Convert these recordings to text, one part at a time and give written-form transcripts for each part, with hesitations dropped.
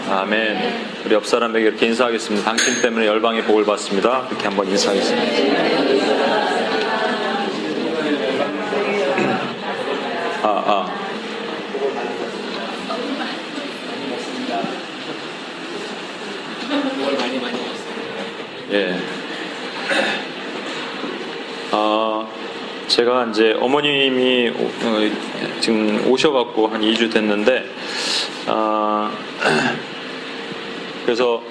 아멘. 우리 옆 사람에게 이렇게 인사하겠습니다. 당신 때문에 열방의 복을 받습니다. 이렇게 한번 인사하겠습니다. 예. 제가 이제 어머님이 지금 오셔갖고 한 2주 됐는데, 그래서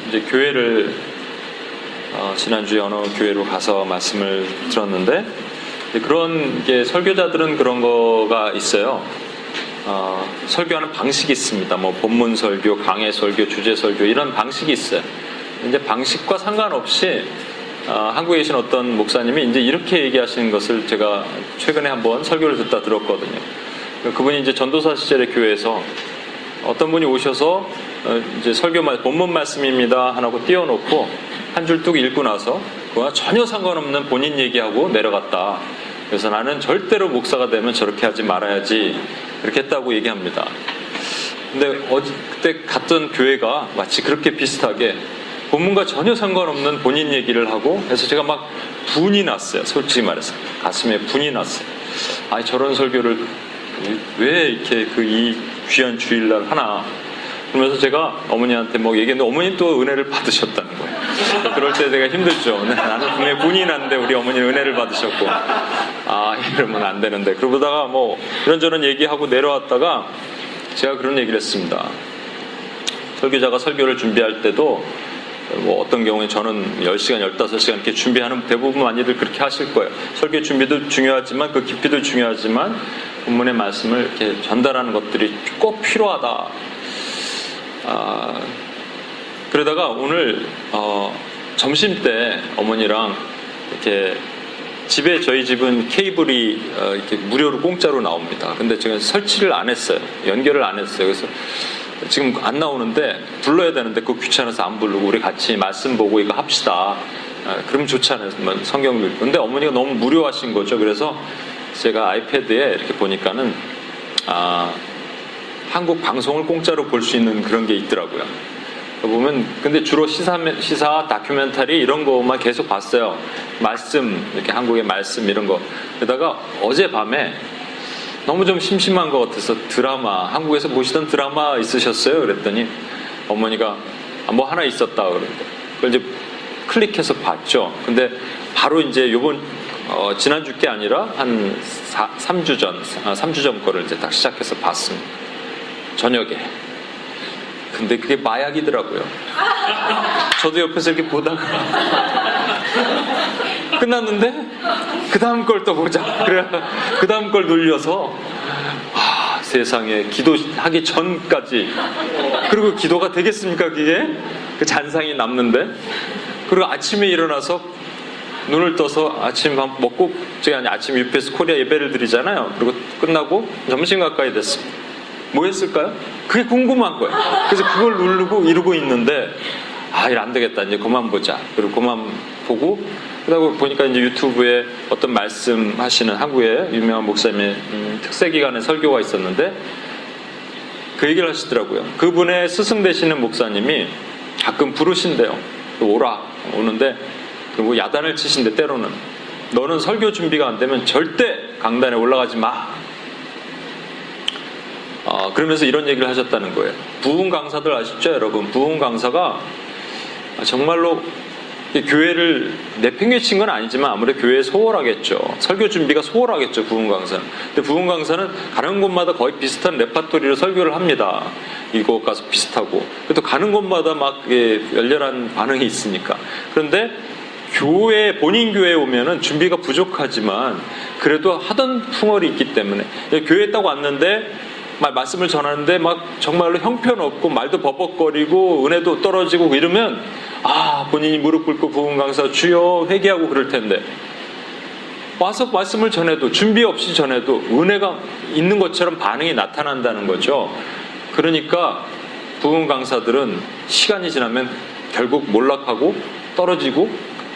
이제 교회를 지난주에 어느 교회로 가서 말씀을 들었는데, 그런 게 설교자들은 그런 거가 있어요. 설교하는 방식이 있습니다. 뭐 본문 설교, 강해 설교, 주제 설교 이런 방식이 있어요. 이제 방식과 상관없이 한국에 계신 어떤 목사님이 이제 이렇게 얘기하시는 것을 제가 최근에 한번 설교를 듣다 들었거든요. 그분이 이제 전도사 시절의 교회에서 어떤 분이 오셔서 이제 설교 본문 말씀입니다 하고 띄워놓고 한 줄 뚝 읽고 나서 그와 전혀 상관없는 본인 얘기하고 내려갔다. 그래서 나는 절대로 목사가 되면 저렇게 하지 말아야지 이렇게 했다고 얘기합니다. 근데 그때 갔던 교회가 마치 그렇게 비슷하게 본문과 전혀 상관없는 본인 얘기를 하고 해서 제가 막 분이 났어요. 솔직히 말해서 가슴에 분이 났어요. 아니 저런 설교를 왜 이렇게 이 귀한 주일날 하나. 그러면서 제가 어머니한테 뭐 얘기했는데 어머니 또 은혜를 받으셨다는 거예요. 그럴 때 내가 힘들죠. 나는 분명히 분이 났는데 우리 어머니는 은혜를 받으셨고 이러면 안 되는데 그러다가 뭐 이런저런 얘기하고 내려왔다가 제가 그런 얘기를 했습니다. 설교자가 설교를 준비할 때도 뭐 어떤 경우에 저는 10시간, 15시간 이렇게 준비하는 대부분 많이들 그렇게 하실 거예요. 설교 준비도 중요하지만 그 깊이도 중요하지만 본문의 말씀을 이렇게 전달하는 것들이 꼭 필요하다. 그러다가 오늘 점심 때 어머니랑 이렇게 집에 저희 집은 케이블이 이렇게 무료로 공짜로 나옵니다. 근데 제가 설치를 안 했어요. 연결을 안 했어요. 그래서 지금 안 나오는데 불러야 되는데 그거 귀찮아서 안 부르고 우리 같이 말씀 보고 이거 합시다. 그러면 좋잖아요. 성경 읽고. 근데 어머니가 너무 무료하신 거죠. 그래서 제가 아이패드에 이렇게 보니까는 한국 방송을 공짜로 볼 수 있는 그런 게 있더라고요. 보면 근데 주로 시사 다큐멘터리 이런 거만 계속 봤어요. 말씀 이렇게 한국의 말씀 이런 거. 그러다가 어젯밤에 너무 좀 심심한 것 같아서 드라마 한국에서 보시던 드라마 있으셨어요? 그랬더니 어머니가 뭐 하나 있었다 그러는데 그걸 이제 클릭해서 봤죠. 근데 바로 이제 요번 지난주 게 아니라 한 3주 전 거를 이제 딱 시작해서 봤습니다. 저녁에. 근데 그게 마약이더라고요. 저도 옆에서 이렇게 보다가 끝났는데 그 다음 걸 또 보자. 그래 그 다음 걸 눌려서 세상에 기도하기 전까지 그리고 기도가 되겠습니까 그게? 그 잔상이 남는데 그리고 아침에 일어나서 눈을 떠서 아침 밥 먹고 제가 아침 UPS 코리아 예배를 드리잖아요. 그리고 끝나고 점심 가까이 됐습니다. 뭐 했을까요? 그게 궁금한 거예요. 그래서 그걸 누르고 이러고 있는데 일 안 되겠다. 이제 그만 보자. 그리고 그만 보고 그러고 보니까 이제 유튜브에 어떤 말씀하시는 한국의 유명한 목사님의 특세기간의 설교가 있었는데 그 얘기를 하시더라고요. 그분의 스승 되시는 목사님이 가끔 부르신대요. 오는데 그리고 야단을 치신대 때로는 너는 설교 준비가 안 되면 절대 강단에 올라가지 마. 그러면서 이런 얘기를 하셨다는 거예요. 부흥 강사들 아시죠 여러분? 부흥 강사가 정말로 교회를 내팽개친 건 아니지만 아무래도 교회에 소홀하겠죠. 설교 준비가 소홀하겠죠 부흥 강사는. 근데 부흥 강사는 가는 곳마다 거의 비슷한 레파토리로 설교를 합니다. 이곳 가서 비슷하고 또 가는 곳마다 막 열렬한 반응이 있으니까. 그런데 본인 교회에 오면은 준비가 부족하지만 그래도 하던 풍월이 있기 때문에 교회에 딱 왔는데 말씀을 전하는데 막 정말로 형편없고 말도 버벅거리고 은혜도 떨어지고 이러면 본인이 무릎 꿇고 부흥 강사 주여 회개하고 그럴 텐데 와서 말씀을 전해도 준비 없이 전해도 은혜가 있는 것처럼 반응이 나타난다는 거죠. 그러니까 부흥 강사들은 시간이 지나면 결국 몰락하고 떨어지고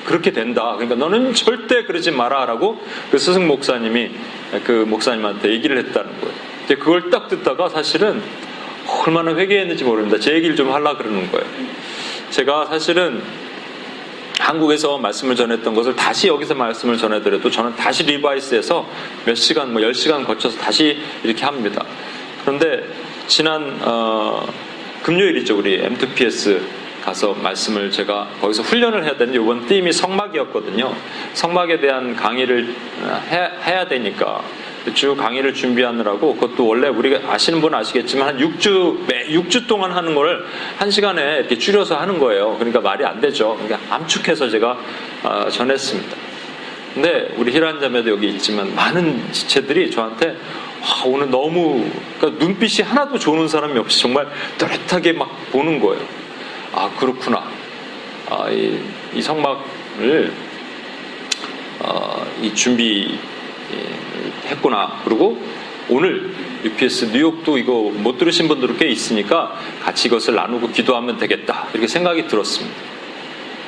그렇게 된다. 그러니까 너는 절대 그러지 마라 라고 그 스승 목사님이 그 목사님한테 얘기를 했다는 거예요. 그걸 딱 듣다가 사실은 얼마나 회개했는지 모릅니다. 제 얘기를 좀 하려고 그러는 거예요. 제가 사실은 한국에서 말씀을 전했던 것을 다시 여기서 말씀을 전해드려도 저는 다시 리바이스해서 몇 시간, 10시간 거쳐서 다시 이렇게 합니다. 그런데 지난 금요일이죠. 우리 M2PS 가서 말씀을 제가 거기서 훈련을 해야 되는데 이번 팀이 성막이었거든요. 성막에 대한 강의를 해야 되니까 주 강의를 준비하느라고, 그것도 원래 우리가 아시는 분은 아시겠지만 한 6주 동안 하는 걸 1시간에 이렇게 줄여서 하는 거예요. 그러니까 말이 안 되죠. 그러니까 암축해서 제가 전했습니다. 근데 우리 희란 자매도 여기 있지만 많은 지체들이 저한테 오늘 너무, 그러니까 눈빛이 하나도 좋은 사람이 없이 정말 또렷하게 막 보는 거예요. 그렇구나. 이 성막을 이 준비 했구나. 그리고 오늘 UPS 뉴욕도 이거 못 들으신 분들 꽤 있으니까 같이 이것을 나누고 기도하면 되겠다. 이렇게 생각이 들었습니다.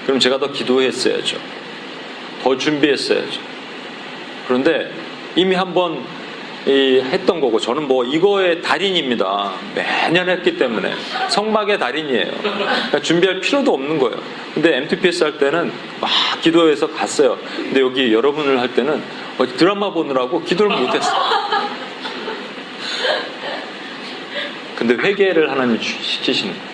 그럼 제가 더 기도했어야죠. 더 준비했어야죠. 그런데 이미 한번 했던 거고, 저는 이거의 달인입니다. 매년 했기 때문에 성막의 달인이에요. 그러니까 준비할 필요도 없는 거예요. 근데 M2PS 할 때는 막 기도해서 갔어요. 근데 여기 여러분을 할 때는 드라마 보느라고 기도를 못했어요. 근데 회개를 하나님 시키시는 거예요.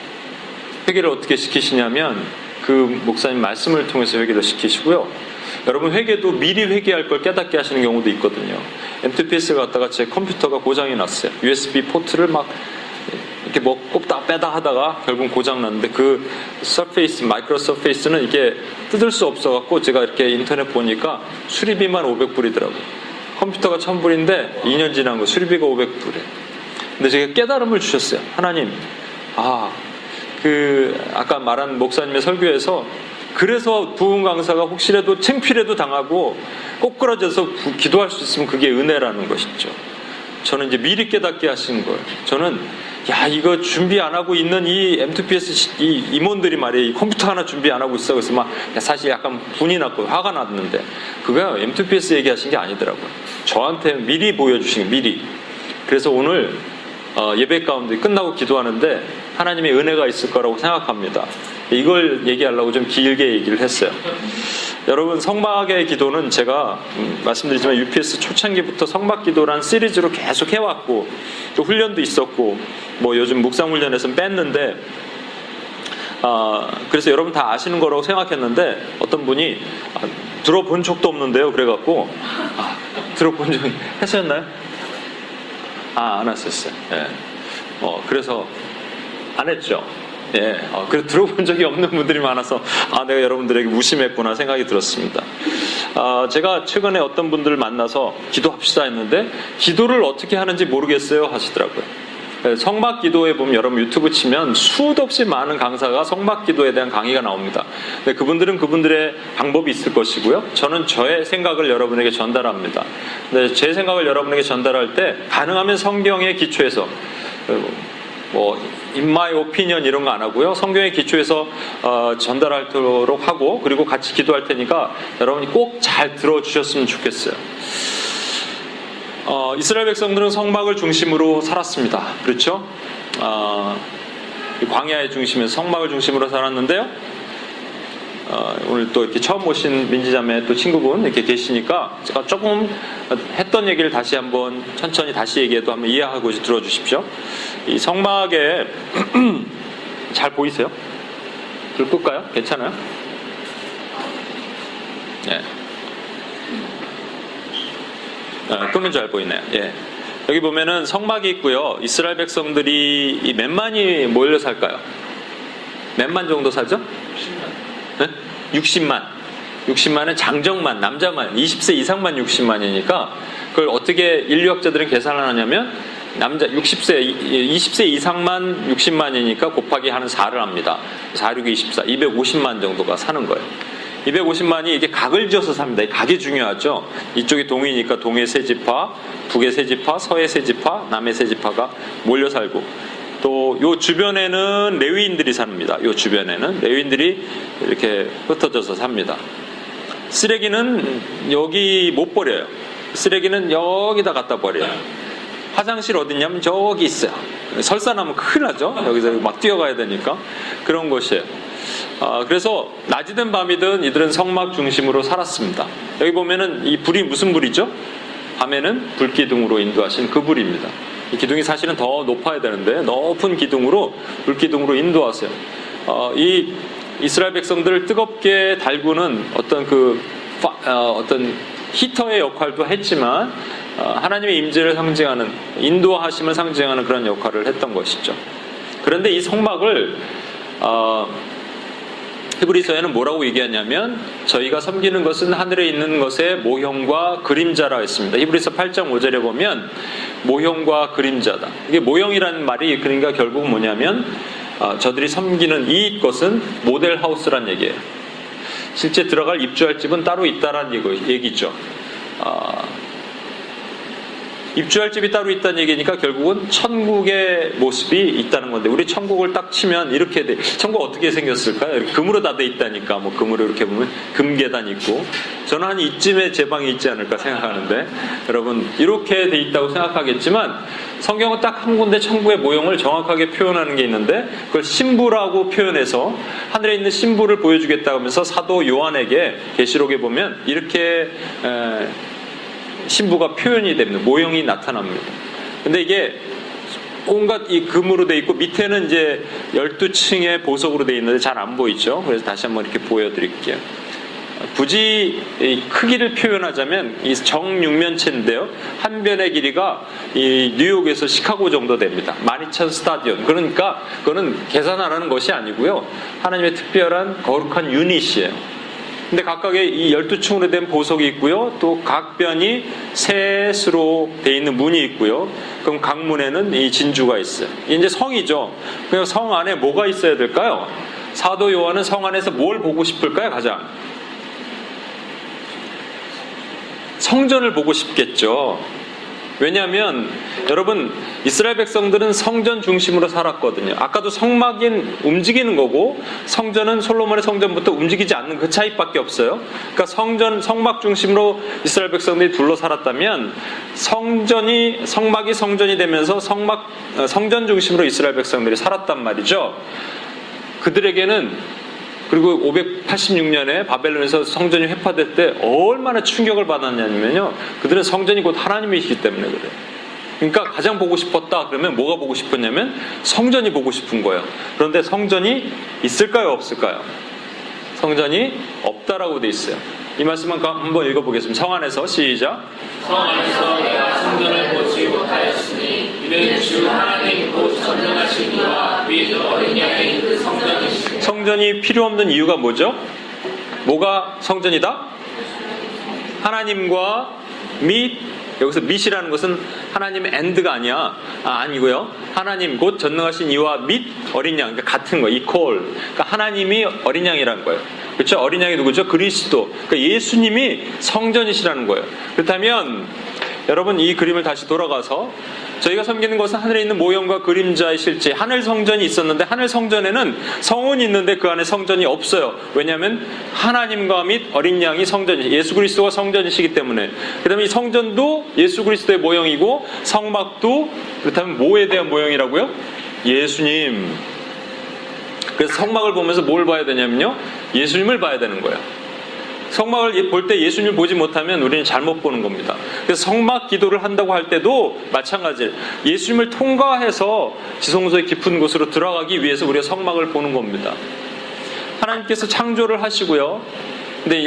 회개를 어떻게 시키시냐면 그 목사님 말씀을 통해서 회개를 시키시고요. 여러분, 회개도 미리 회개할 걸 깨닫게 하시는 경우도 있거든요. M2PS 갔다가 제 컴퓨터가 고장이 났어요. USB 포트를 막 이렇게 꼽다 빼다 하다가 결국 고장 났는데, 그 서페이스, 마이크로 서페이스는 이게 뜯을 수 없어갖고 제가 이렇게 인터넷 보니까 수리비만 500불이더라고요. 컴퓨터가 1000불인데 2년 지난 거 수리비가 500불이에요. 근데 제가 깨달음을 주셨어요. 하나님, 아까 말한 목사님의 설교에서, 그래서 부흥 강사가 혹시라도 창피라도 당하고 꼬꾸라져서 기도할 수 있으면 그게 은혜라는 것이죠. 저는 이제 미리 깨닫게 하신 거예요. 저는 이거 준비 안 하고 있는 이 M2PS 이 임원들이 말이에요. 이 컴퓨터 하나 준비 안 하고 있어. 그래서 사실 약간 분이 났고 화가 났는데, 그거요 M2PS 얘기하신 게 아니더라고요. 저한테 미리 보여주신 게 미리. 그래서 오늘 예배 가운데 끝나고 기도하는데 하나님의 은혜가 있을 거라고 생각합니다. 이걸 얘기하려고 좀 길게 얘기를 했어요. 여러분, 성막의 기도는 제가 말씀드리지만 UPS 초창기부터 성막 기도란 시리즈로 계속 해왔고, 또 훈련도 있었고, 요즘 묵상훈련에서는 뺐는데, 그래서 여러분 다 아시는 거라고 생각했는데, 어떤 분이 들어본 적도 없는데요. 그래갖고 들어본 적이 하셨나요? 안 하셨어요. 예. 그래서 안 했죠. 예. 그래서 들어본 적이 없는 분들이 많아서 내가 여러분들에게 무심했구나 생각이 들었습니다. 제가 최근에 어떤 분들을 만나서 기도합시다 했는데, 기도를 어떻게 하는지 모르겠어요 하시더라고요. 성막 기도에 보면 여러분 유튜브 치면 수도 없이 많은 강사가 성막 기도에 대한 강의가 나옵니다. 근데 그분들은 그분들의 방법이 있을 것이고요. 저는 저의 생각을 여러분에게 전달합니다. 근데 제 생각을 여러분에게 전달할 때 가능하면 성경의 기초에서, in my opinion 이런 거 안 하고요. 성경의 기초에서 전달하도록 하고, 그리고 같이 기도할 테니까 여러분이 꼭 잘 들어주셨으면 좋겠어요. 이스라엘 백성들은 성막을 중심으로 살았습니다. 그렇죠? 광야의 중심에서 성막을 중심으로 살았는데요. 오늘 또 이렇게 처음 오신 민지자매 또 친구분 이렇게 계시니까 제가 조금 했던 얘기를 다시 한번 천천히 다시 얘기해도 한번 이해하고 들어주십시오. 이 성막에 잘 보이세요? 불 끌까요? 괜찮아요? 네. 끄면 잘 보이네요. 예. 여기 보면은 성막이 있고요. 이스라엘 백성들이 몇 만이 모여 살까요? 몇 만 정도 살죠? 60만. 네? 60만. 60만은 장정만, 남자만, 20세 이상만 60만이니까 그걸 어떻게 인류학자들은 계산을 하냐면, 남자 20세 이상만 60만이니까 곱하기 하는 4를 합니다. 4, 6, 24, 250만 정도가 사는 거예요. 250만이 이게 각을 지어서 삽니다. 각이 중요하죠. 이쪽이 동이니까 동의 세 지파, 북의 세 지파, 서의 세 지파, 남의 세 지파가 몰려 살고, 또 요 주변에는 레위인들이 삽니다. 요 주변에는 레위인들이 이렇게 흩어져서 삽니다. 쓰레기는 여기 못 버려요. 쓰레기는 여기다 갖다 버려요. 화장실 어딨냐면 저기 있어요. 설사나면 큰일 나죠. 여기서 막 뛰어가야 되니까. 그런 것이에요. 그래서 낮이든 밤이든 이들은 성막 중심으로 살았습니다. 여기 보면은 이 불이 무슨 불이죠? 밤에는 불기둥으로 인도하신 그 불입니다. 이 기둥이 사실은 더 높아야 되는데 높은 기둥으로 불기둥으로 인도하세요. 이 이스라엘 백성들을 뜨겁게 달구는 어떤 히터의 역할도 했지만 하나님의 임재를 상징하는 인도하심을 상징하는 그런 역할을 했던 것이죠. 그런데 이 성막을 히브리서에는 뭐라고 얘기하냐면 저희가 섬기는 것은 하늘에 있는 것의 모형과 그림자라 했습니다. 히브리서 8장 5절에 보면 모형과 그림자다. 이게 모형이라는 말이 그러니까 결국 뭐냐면 저들이 섬기는 이 것은 모델하우스란 얘기예요. 실제 들어갈 입주할 집은 따로 있다라는 얘기죠. 입주할 집이 따로 있다는 얘기니까 결국은 천국의 모습이 있다는 건데 우리 천국을 딱 치면 이렇게 돼. 천국 어떻게 생겼을까요? 이렇게 금으로 다 돼 있다니까. 뭐 금으로 이렇게 보면 금계단 있고 저는 한 이쯤에 제 방이 있지 않을까 생각하는데 여러분 이렇게 돼 있다고 생각하겠지만 성경은 딱 한 군데 천국의 모형을 정확하게 표현하는 게 있는데 그걸 신부라고 표현해서 하늘에 있는 신부를 보여주겠다고 하면서 사도 요한에게 계시록에 보면 이렇게 신부가 표현이 됩니다. 모형이 나타납니다. 근데 이게 온갖 이 금으로 돼 있고 밑에는 이제 12층의 보석으로 돼 있는데 잘 안 보이죠. 그래서 다시 한번 이렇게 보여드릴게요. 굳이 이 크기를 표현하자면 이 정육면체인데요. 한 변의 길이가 이 뉴욕에서 시카고 정도 됩니다. 12,000 스타디온. 그러니까 그거는 계산하라는 것이 아니고요. 하나님의 특별한 거룩한 유닛이에요. 근데 각각의 이 12층으로 된 보석이 있고요. 또 각 변이 셋으로 돼 있는 문이 있고요. 그럼 각 문에는 이 진주가 있어요. 이제 성이죠. 그럼 성 안에 뭐가 있어야 될까요? 사도 요한은 성 안에서 뭘 보고 싶을까요? 가장 성전을 보고 싶겠죠. 왜냐하면 여러분 이스라엘 백성들은 성전 중심으로 살았거든요. 아까도 성막인 움직이는 거고 성전은 솔로몬의 성전부터 움직이지 않는 그 차이밖에 없어요. 그러니까 성막 중심으로 이스라엘 백성들이 둘러 살았다면 성막이 성전이 되면서 성전 중심으로 이스라엘 백성들이 살았단 말이죠. 그들에게는 그리고 586년에 바벨론에서 성전이 회파될 때 얼마나 충격을 받았냐면요. 그들은 성전이 곧 하나님이시기 때문에 그래요. 그러니까 가장 보고 싶었다 그러면 뭐가 보고 싶었냐면 성전이 보고 싶은 거예요. 그런데 성전이 있을까요? 없을까요? 성전이 없다라고 돼 있어요. 이 말씀만 한번 읽어보겠습니다. 성 안에서 시작. 성 안에서 내가 성전을 보지 못하였으니 이는 주 하나님 곧 전능하신 이와 및 어린 양의 그 성전이시니. 성전이 필요 없는 이유가 뭐죠? 뭐가 성전이다? 하나님과 및 여기서 밋이라는 것은 하나님의 and가 아니고요. 하나님 곧 전능하신 이와 및 어린 양, 그러니까 같은 거, equal. 그러니까 하나님이 어린 양이라는 거예요. 그렇죠? 어린 양이 누구죠? 그리스도. 그러니까 예수님이 성전이시라는 거예요. 그렇다면 여러분 이 그림을 다시 돌아가서 저희가 섬기는 것은 하늘에 있는 모형과 그림자의 실제 하늘 성전이 있었는데 하늘 성전에는 성운이 있는데 그 안에 성전이 없어요. 왜냐하면 하나님과 및 어린 양이 성전이 예수 그리스도가 성전이시기 때문에. 그다음에 이 성전도 예수 그리스도의 모형이고 성막도 그렇다면 뭐에 대한 모형이라고요? 예수님. 그래서 성막을 보면서 뭘 봐야 되냐면요. 예수님을 봐야 되는 거예요. 성막을 볼 때 예수님을 보지 못하면 우리는 잘못 보는 겁니다. 그래서 성막 기도를 한다고 할 때도 마찬가지예요. 예수님을 통과해서 지성소의 깊은 곳으로 들어가기 위해서 우리가 성막을 보는 겁니다. 하나님께서 창조를 하시고요. 근데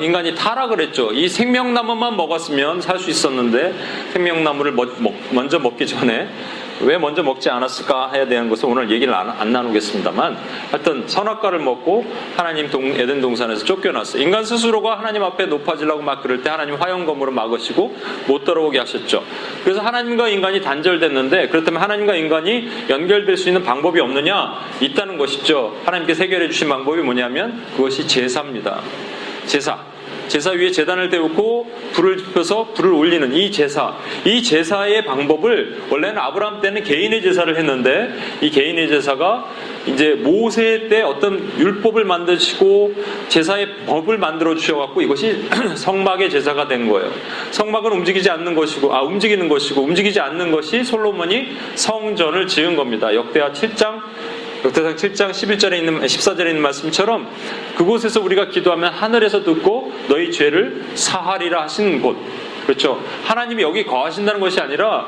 인간이 타락을 했죠. 이 생명나무만 먹었으면 살 수 있었는데 생명나무를 먼저 먹기 전에 왜 먼저 먹지 않았을까 해야 되는 것을 오늘 얘기를 안 나누겠습니다만 하여튼 선악과를 먹고 하나님 에덴 동산에서 쫓겨났어요. 인간 스스로가 하나님 앞에 높아지려고 막 그럴 때 하나님 화영검으로 막으시고 못 들어오게 하셨죠. 그래서 하나님과 인간이 단절됐는데 그렇다면 하나님과 인간이 연결될 수 있는 방법이 없느냐? 있다는 것이죠. 하나님께서 해결해 주신 방법이 뭐냐면 그것이 제사입니다. 제사 위에 제단을 데우고 불을 지펴서 불을 올리는 이 제사의 방법을 원래는 아브라함 때는 개인의 제사를 했는데 이 개인의 제사가 이제 모세 때 어떤 율법을 만드시고 제사의 법을 만들어 주셔갖고 이것이 성막의 제사가 된 거예요. 성막은 움직이지 않는 것이고, 움직이는 것이고, 움직이지 않는 것이 솔로몬이 성전을 지은 겁니다. 역대상 7장 11절에 있는, 14절에 있는 말씀처럼 그곳에서 우리가 기도하면 하늘에서 듣고 너희 죄를 사하리라 하신 곳. 그렇죠. 하나님이 여기 거하신다는 것이 아니라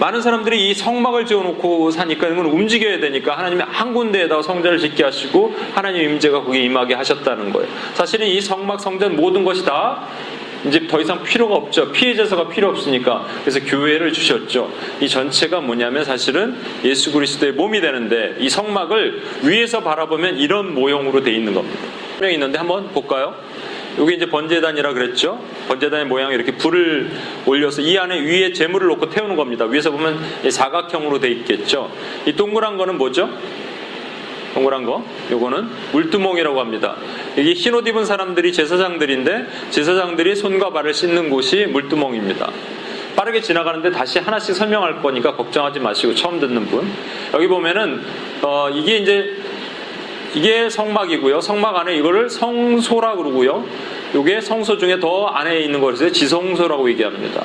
많은 사람들이 이 성막을 지어놓고 사니까 이건 움직여야 되니까 하나님이 한 군데에다가 성전을 짓게 하시고 하나님의 임재가 거기에 임하게 하셨다는 거예요. 사실은 이 성막, 성전 모든 것이 다 이제 더 이상 필요가 없죠. 피해 제사가 필요 없으니까. 그래서 교회를 주셨죠. 이 전체가 뭐냐면 사실은 예수 그리스도의 몸이 되는데 이 성막을 위에서 바라보면 이런 모형으로 돼 있는 겁니다. 분명히 있는데 한번 볼까요? 여기 이제 번제단이라 그랬죠. 번제단의 모양이 이렇게 불을 올려서 이 안에 위에 재물을 놓고 태우는 겁니다. 위에서 보면 사각형으로 돼 있겠죠. 이 동그란 거는 뭐죠? 동그란 거, 요거는 물두멍이라고 합니다. 이게 흰옷 입은 사람들이 제사장들인데 제사장들이 손과 발을 씻는 곳이 물두멍입니다. 빠르게 지나가는데 다시 하나씩 설명할 거니까 걱정하지 마시고 처음 듣는 분. 여기 보면은 이게 성막이고요. 성막 안에 이거를 성소라 그러고요. 이게 성소 중에 더 안에 있는 것을 지성소라고 얘기합니다.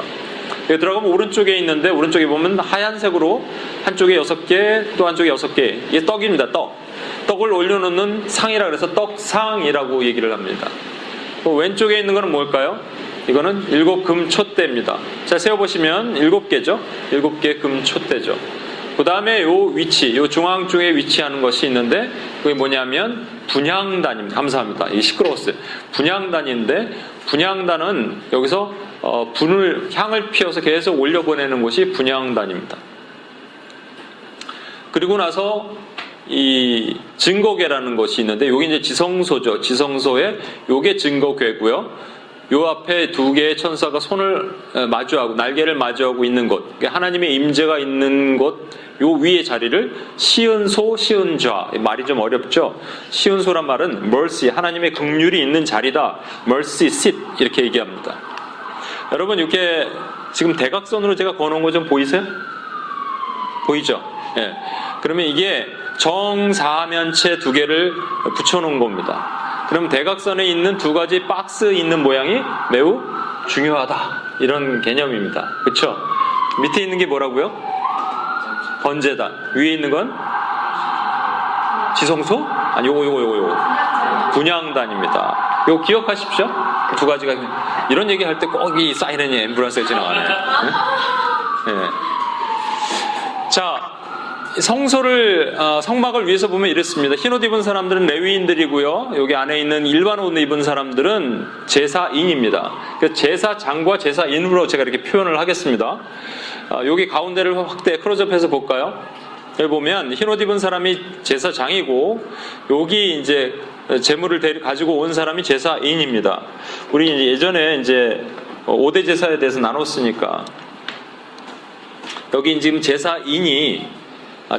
여기 들어가면 오른쪽에 있는데 오른쪽에 보면 하얀색으로 한쪽에 6개 또 한쪽에 6개. 이게 떡입니다. 떡을 올려놓는 상이라 그래서 떡상이라고 얘기를 합니다. 왼쪽에 있는 거는 뭘까요? 이거는 7금 촛대입니다. 자, 세어보시면 7개죠. 7개 금 촛대죠. 그 다음에 요 위치, 요 중앙 쪽에 위치하는 것이 있는데 그게 뭐냐면 분향단입니다. 감사합니다. 이게 시끄러웠어요. 분향단인데 분향단은 여기서 향을 피워서 계속 올려보내는 곳이 분향단입니다. 그리고 나서 이 증거궤라는 것이 있는데 여기 이제 지성소죠. 지성소에 요게 증거궤고요. 요 앞에 2개의 천사가 손을 마주하고 날개를 마주하고 있는 곳, 하나님의 임재가 있는 곳, 요 위의 자리를 시은소, 시은좌. 말이 좀 어렵죠. 시은소란 말은 mercy, 하나님의 긍휼이 있는 자리다. mercy seat 이렇게 얘기합니다. 여러분 이렇게 지금 대각선으로 제가 그어놓은 거 좀 보이세요? 보이죠? 예. 그러면 이게 정사면체 2개를 붙여놓은 겁니다. 그럼 대각선에 있는 2가지 박스 있는 모양이 매우 중요하다. 이런 개념입니다. 그렇죠? 밑에 있는 게 뭐라고요? 번제단. 위에 있는 건 지성소? 아니 요거 분향단입니다. 요거 기억하십시오. 2가지가 이런 얘기 할 때 꼭 이 사이렌이 앰뷸런스가 지나가네. 네? 네. 자, 성막을 위에서 보면 이렇습니다. 흰옷 입은 사람들은 레위인들이고요. 여기 안에 있는 일반 옷 입은 사람들은 제사인입니다. 제사장과 제사인으로 제가 이렇게 표현을 하겠습니다. 여기 가운데를 확대 클로즈업해서 볼까요? 여기 보면 흰옷 입은 사람이 제사장이고 여기 이제 제물을 가지고 온 사람이 제사인입니다. 우리 이제 예전에 이제 5대 제사에 대해서 나눴으니까 여기 지금 제사인이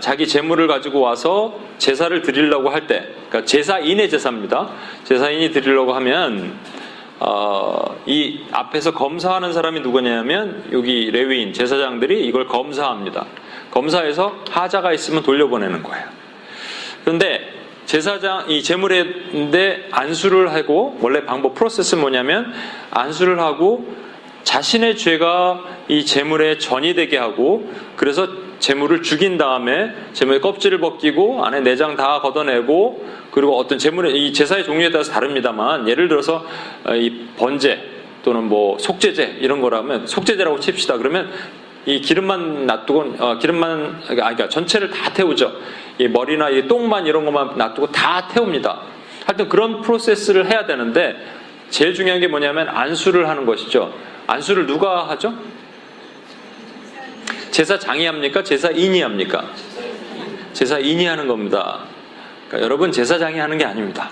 자기 제물을 가지고 와서 제사를 드리려고 할 때, 그러니까 제사인의 제사입니다. 제사인이 드리려고 하면 이 앞에서 검사하는 사람이 누구냐면 여기 레위인 제사장들이 이걸 검사합니다. 검사해서 하자가 있으면 돌려보내는 거예요. 그런데 제사장 이 제물인데 안수를 하고 원래 프로세스는 뭐냐면 안수를 하고 자신의 죄가 이 제물에 전이 되게 하고 그래서 제물을 죽인 다음에 제물의 껍질을 벗기고 안에 내장 다 걷어내고 그리고 어떤 제물의 이 제사의 종류에 따라서 다릅니다만 예를 들어서 이 번제 또는 뭐 속죄제 이런 거라면 속죄제라고 칩시다. 그러면 이 기름만 놔두고 그러니까 전체를 다 태우죠. 이 머리나 이 똥만 이런 것만 놔두고 다 태웁니다. 하여튼 그런 프로세스를 해야 되는데 제일 중요한 게 뭐냐면 안수를 하는 것이죠. 안수를 누가 하죠? 제사장이 합니까? 제사인이 합니까? 제사인이 하는 겁니다. 그러니까 여러분 제사장이 하는 게 아닙니다.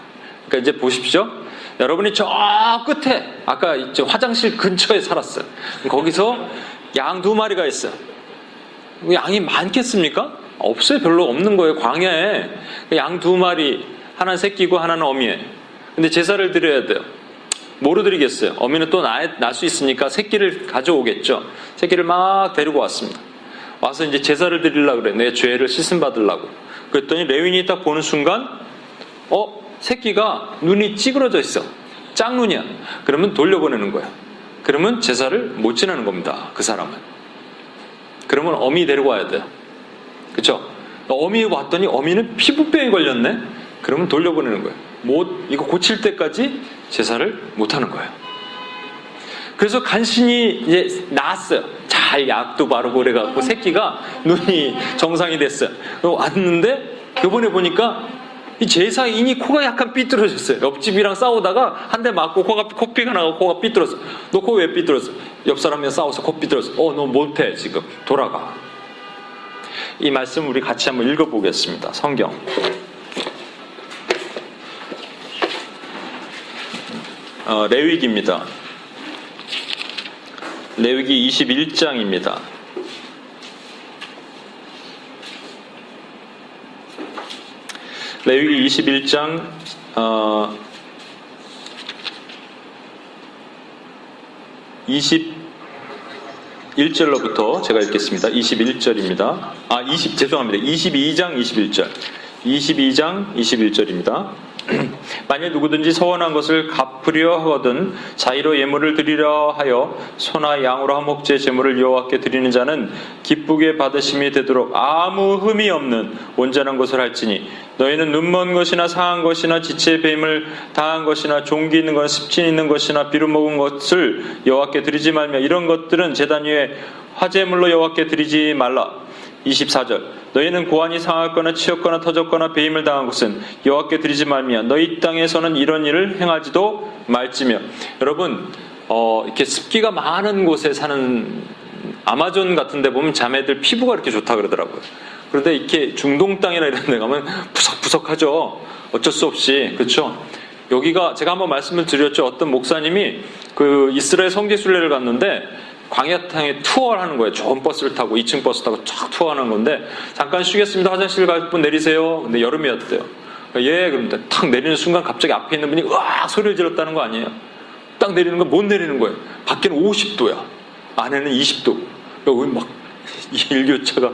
그러니까 이제 보십시오. 여러분이 저 끝에 아까 화장실 근처에 살았어요. 거기서 양 2마리가 있어요. 양이 많겠습니까? 없어요. 별로 없는 거예요. 광야에 양 2마리, 하나는 새끼고 하나는 어미에. 근데 제사를 드려야 돼요. 뭐로 드리겠어요? 어미는 또 낳을 수 있으니까 새끼를 가져오겠죠. 새끼를 막 데리고 왔습니다. 와서 이제 제사를 드리려고 그래. 내 죄를 씻음 받으려고. 그랬더니 레위인이 딱 보는 순간 새끼가 눈이 찌그러져 있어. 짝눈이야. 그러면 돌려보내는 거야. 그러면 제사를 못 지내는 겁니다. 그 사람은. 그러면 어미 데리고 와야 돼요. 그렇죠? 어미 왔더니 어미는 피부병이 걸렸네. 그러면 돌려보내는 거예요. 이거 고칠 때까지 제사를 못 하는 거예요. 그래서 간신히 이제 나았어요. 잘 약도 바르고 그래갖고 새끼가 눈이 정상이 됐어요. 왔는데 이번에 보니까 이 제사인이 코가 약간 삐뚤어졌어요. 옆집이랑 싸우다가 한 대 맞고 코피가 나고 코가 삐뚤었어. 너 코 왜 삐뚤었어? 옆 사람이랑 싸워서 코 삐뚤었어. 너 못해 지금. 돌아가. 이 말씀 우리 같이 한번 읽어보겠습니다. 성경. 레위기입니다. 레위기 21장입니다. 레위기 21장 21절로부터 제가 읽겠습니다. 21절입니다. 죄송합니다. 22장 21절. 22장 21절입니다. 만일 누구든지 서원한 것을 갚으려 하거든 자의로 예물을 드리려 하여 소나 양으로 화목제 제물을 여호와께 드리는 자는 기쁘게 받으심이 되도록 아무 흠이 없는 온전한 것을 할지니 너희는 눈먼 것이나 상한 것이나 지체의 뱀을 당한 것이나 종기 있는 것이나 습진 있는 것이나 비루 먹은 것을 여호와께 드리지 말며 이런 것들은 제단 위에 화제물로 여호와께 드리지 말라. 24절 너희는 고환이 상하거나 치였거나 터졌거나 배임을 당한 것은 여호와께 드리지 말며 너희 땅에서는 이런 일을 행하지도 말지며. 여러분 이렇게 습기가 많은 곳에 사는 아마존 같은 데 보면 자매들 피부가 이렇게 좋다 그러더라고요. 그런데 이렇게 중동 땅이나 이런 데 가면 푸석푸석하죠. 어쩔 수 없이. 그렇죠? 여기가 제가 한번 말씀을 드렸죠. 어떤 목사님이 그 이스라엘 성지순례를 갔는데 광야탕에 투어를 하는 거예요. 좋은 버스를 타고 2층 버스 타고 쫙 투어하는 건데 잠깐 쉬겠습니다. 화장실 갈 분 내리세요. 근데 여름이었대요. 예, 그런데 탁 내리는 순간 갑자기 앞에 있는 분이 으악 소리를 질렀다는 거 아니에요. 딱 내리는 건 못 내리는 거예요. 밖에는 50도야. 안에는 20도. 여기 막 일교차가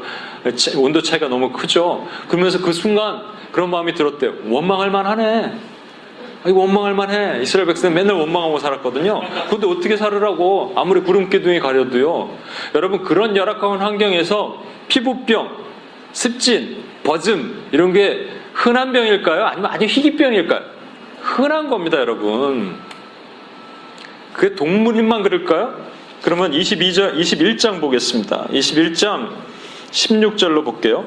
온도 차이가 너무 크죠. 그러면서 그 순간 그런 마음이 들었대요. 원망할 만하네. 이거 원망할 만해. 이스라엘 백성은 맨날 원망하고 살았거든요. 근데 어떻게 살으라고 아무리 구름기둥이 가려도요. 여러분 그런 열악한 환경에서 피부병, 습진, 버즘 이런 게 흔한 병일까요? 아니면 아주 희귀병일까요? 흔한 겁니다, 여러분. 그게 동물인만 그럴까요? 그러면 21장 보겠습니다. 21장 16절로 볼게요.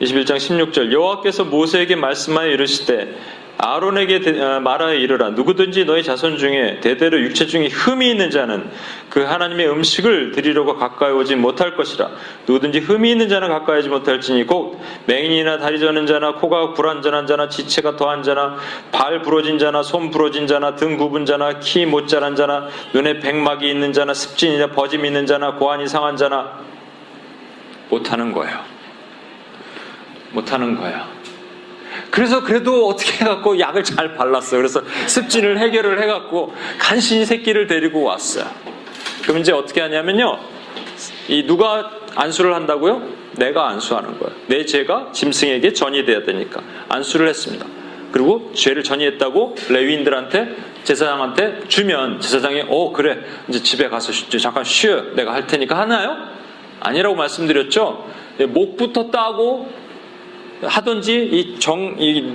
21장 16절 여호와께서 모세에게 말씀하여 이르시되 아론에게 말하여 이르라 누구든지 너희 자손 중에 대대로 육체 중에 흠이 있는 자는 그 하나님의 음식을 드리려고 가까이 오지 못할 것이라. 누구든지 흠이 있는 자는 가까이 오지 못할지니 곧 맹인이나 다리 저는 자나 코가 불완전한 자나 지체가 더한 자나 발 부러진 자나 손 부러진 자나 등 굽은 자나 키 못 자란 자나 눈에 백막이 있는 자나 습진이나 버짐이 있는 자나 고환이 상한 자나 못하는 거예요. 못하는 거야. 그래서 그래도 어떻게 해갖고 약을 잘 발랐어요. 그래서 습진을 해결을 해갖고 간신히 새끼를 데리고 왔어요. 그럼 이제 어떻게 하냐면요. 누가 안수를 한다고요? 내가 안수하는 거예요. 내 죄가 짐승에게 전이돼야 되니까 안수를 했습니다. 그리고 죄를 전이했다고 레위인들한테 제사장한테 주면 제사장이 그래 이제 집에 가서 잠깐 쉬어 내가 할 테니까 하나요? 아니라고 말씀드렸죠. 목부터 따고 하든지 이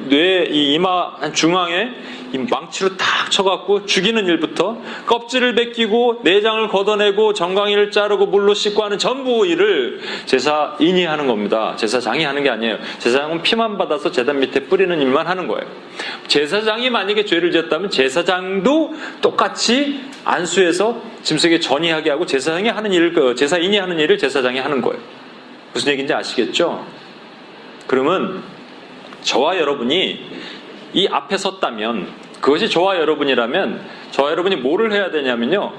뇌 이마 중앙에 이 망치로 탁 쳐갖고 죽이는 일부터 껍질을 벗기고 내장을 걷어내고 정강이를 자르고 물로 씻고 하는 전부 일을 제사인이 하는 겁니다. 제사장이 하는 게 아니에요. 제사장은 피만 받아서 제단 밑에 뿌리는 일만 하는 거예요. 제사장이 만약에 죄를 지었다면 제사장도 똑같이 안수해서 짐승에게 전이하게 하고 제사장이 하는 일을 제사인이 하는 일을 제사장이 하는 거예요. 무슨 얘기인지 아시겠죠? 그러면 저와 여러분이 이 앞에 섰다면 그것이 저와 여러분이라면 저와 여러분이 뭐를 해야 되냐면요.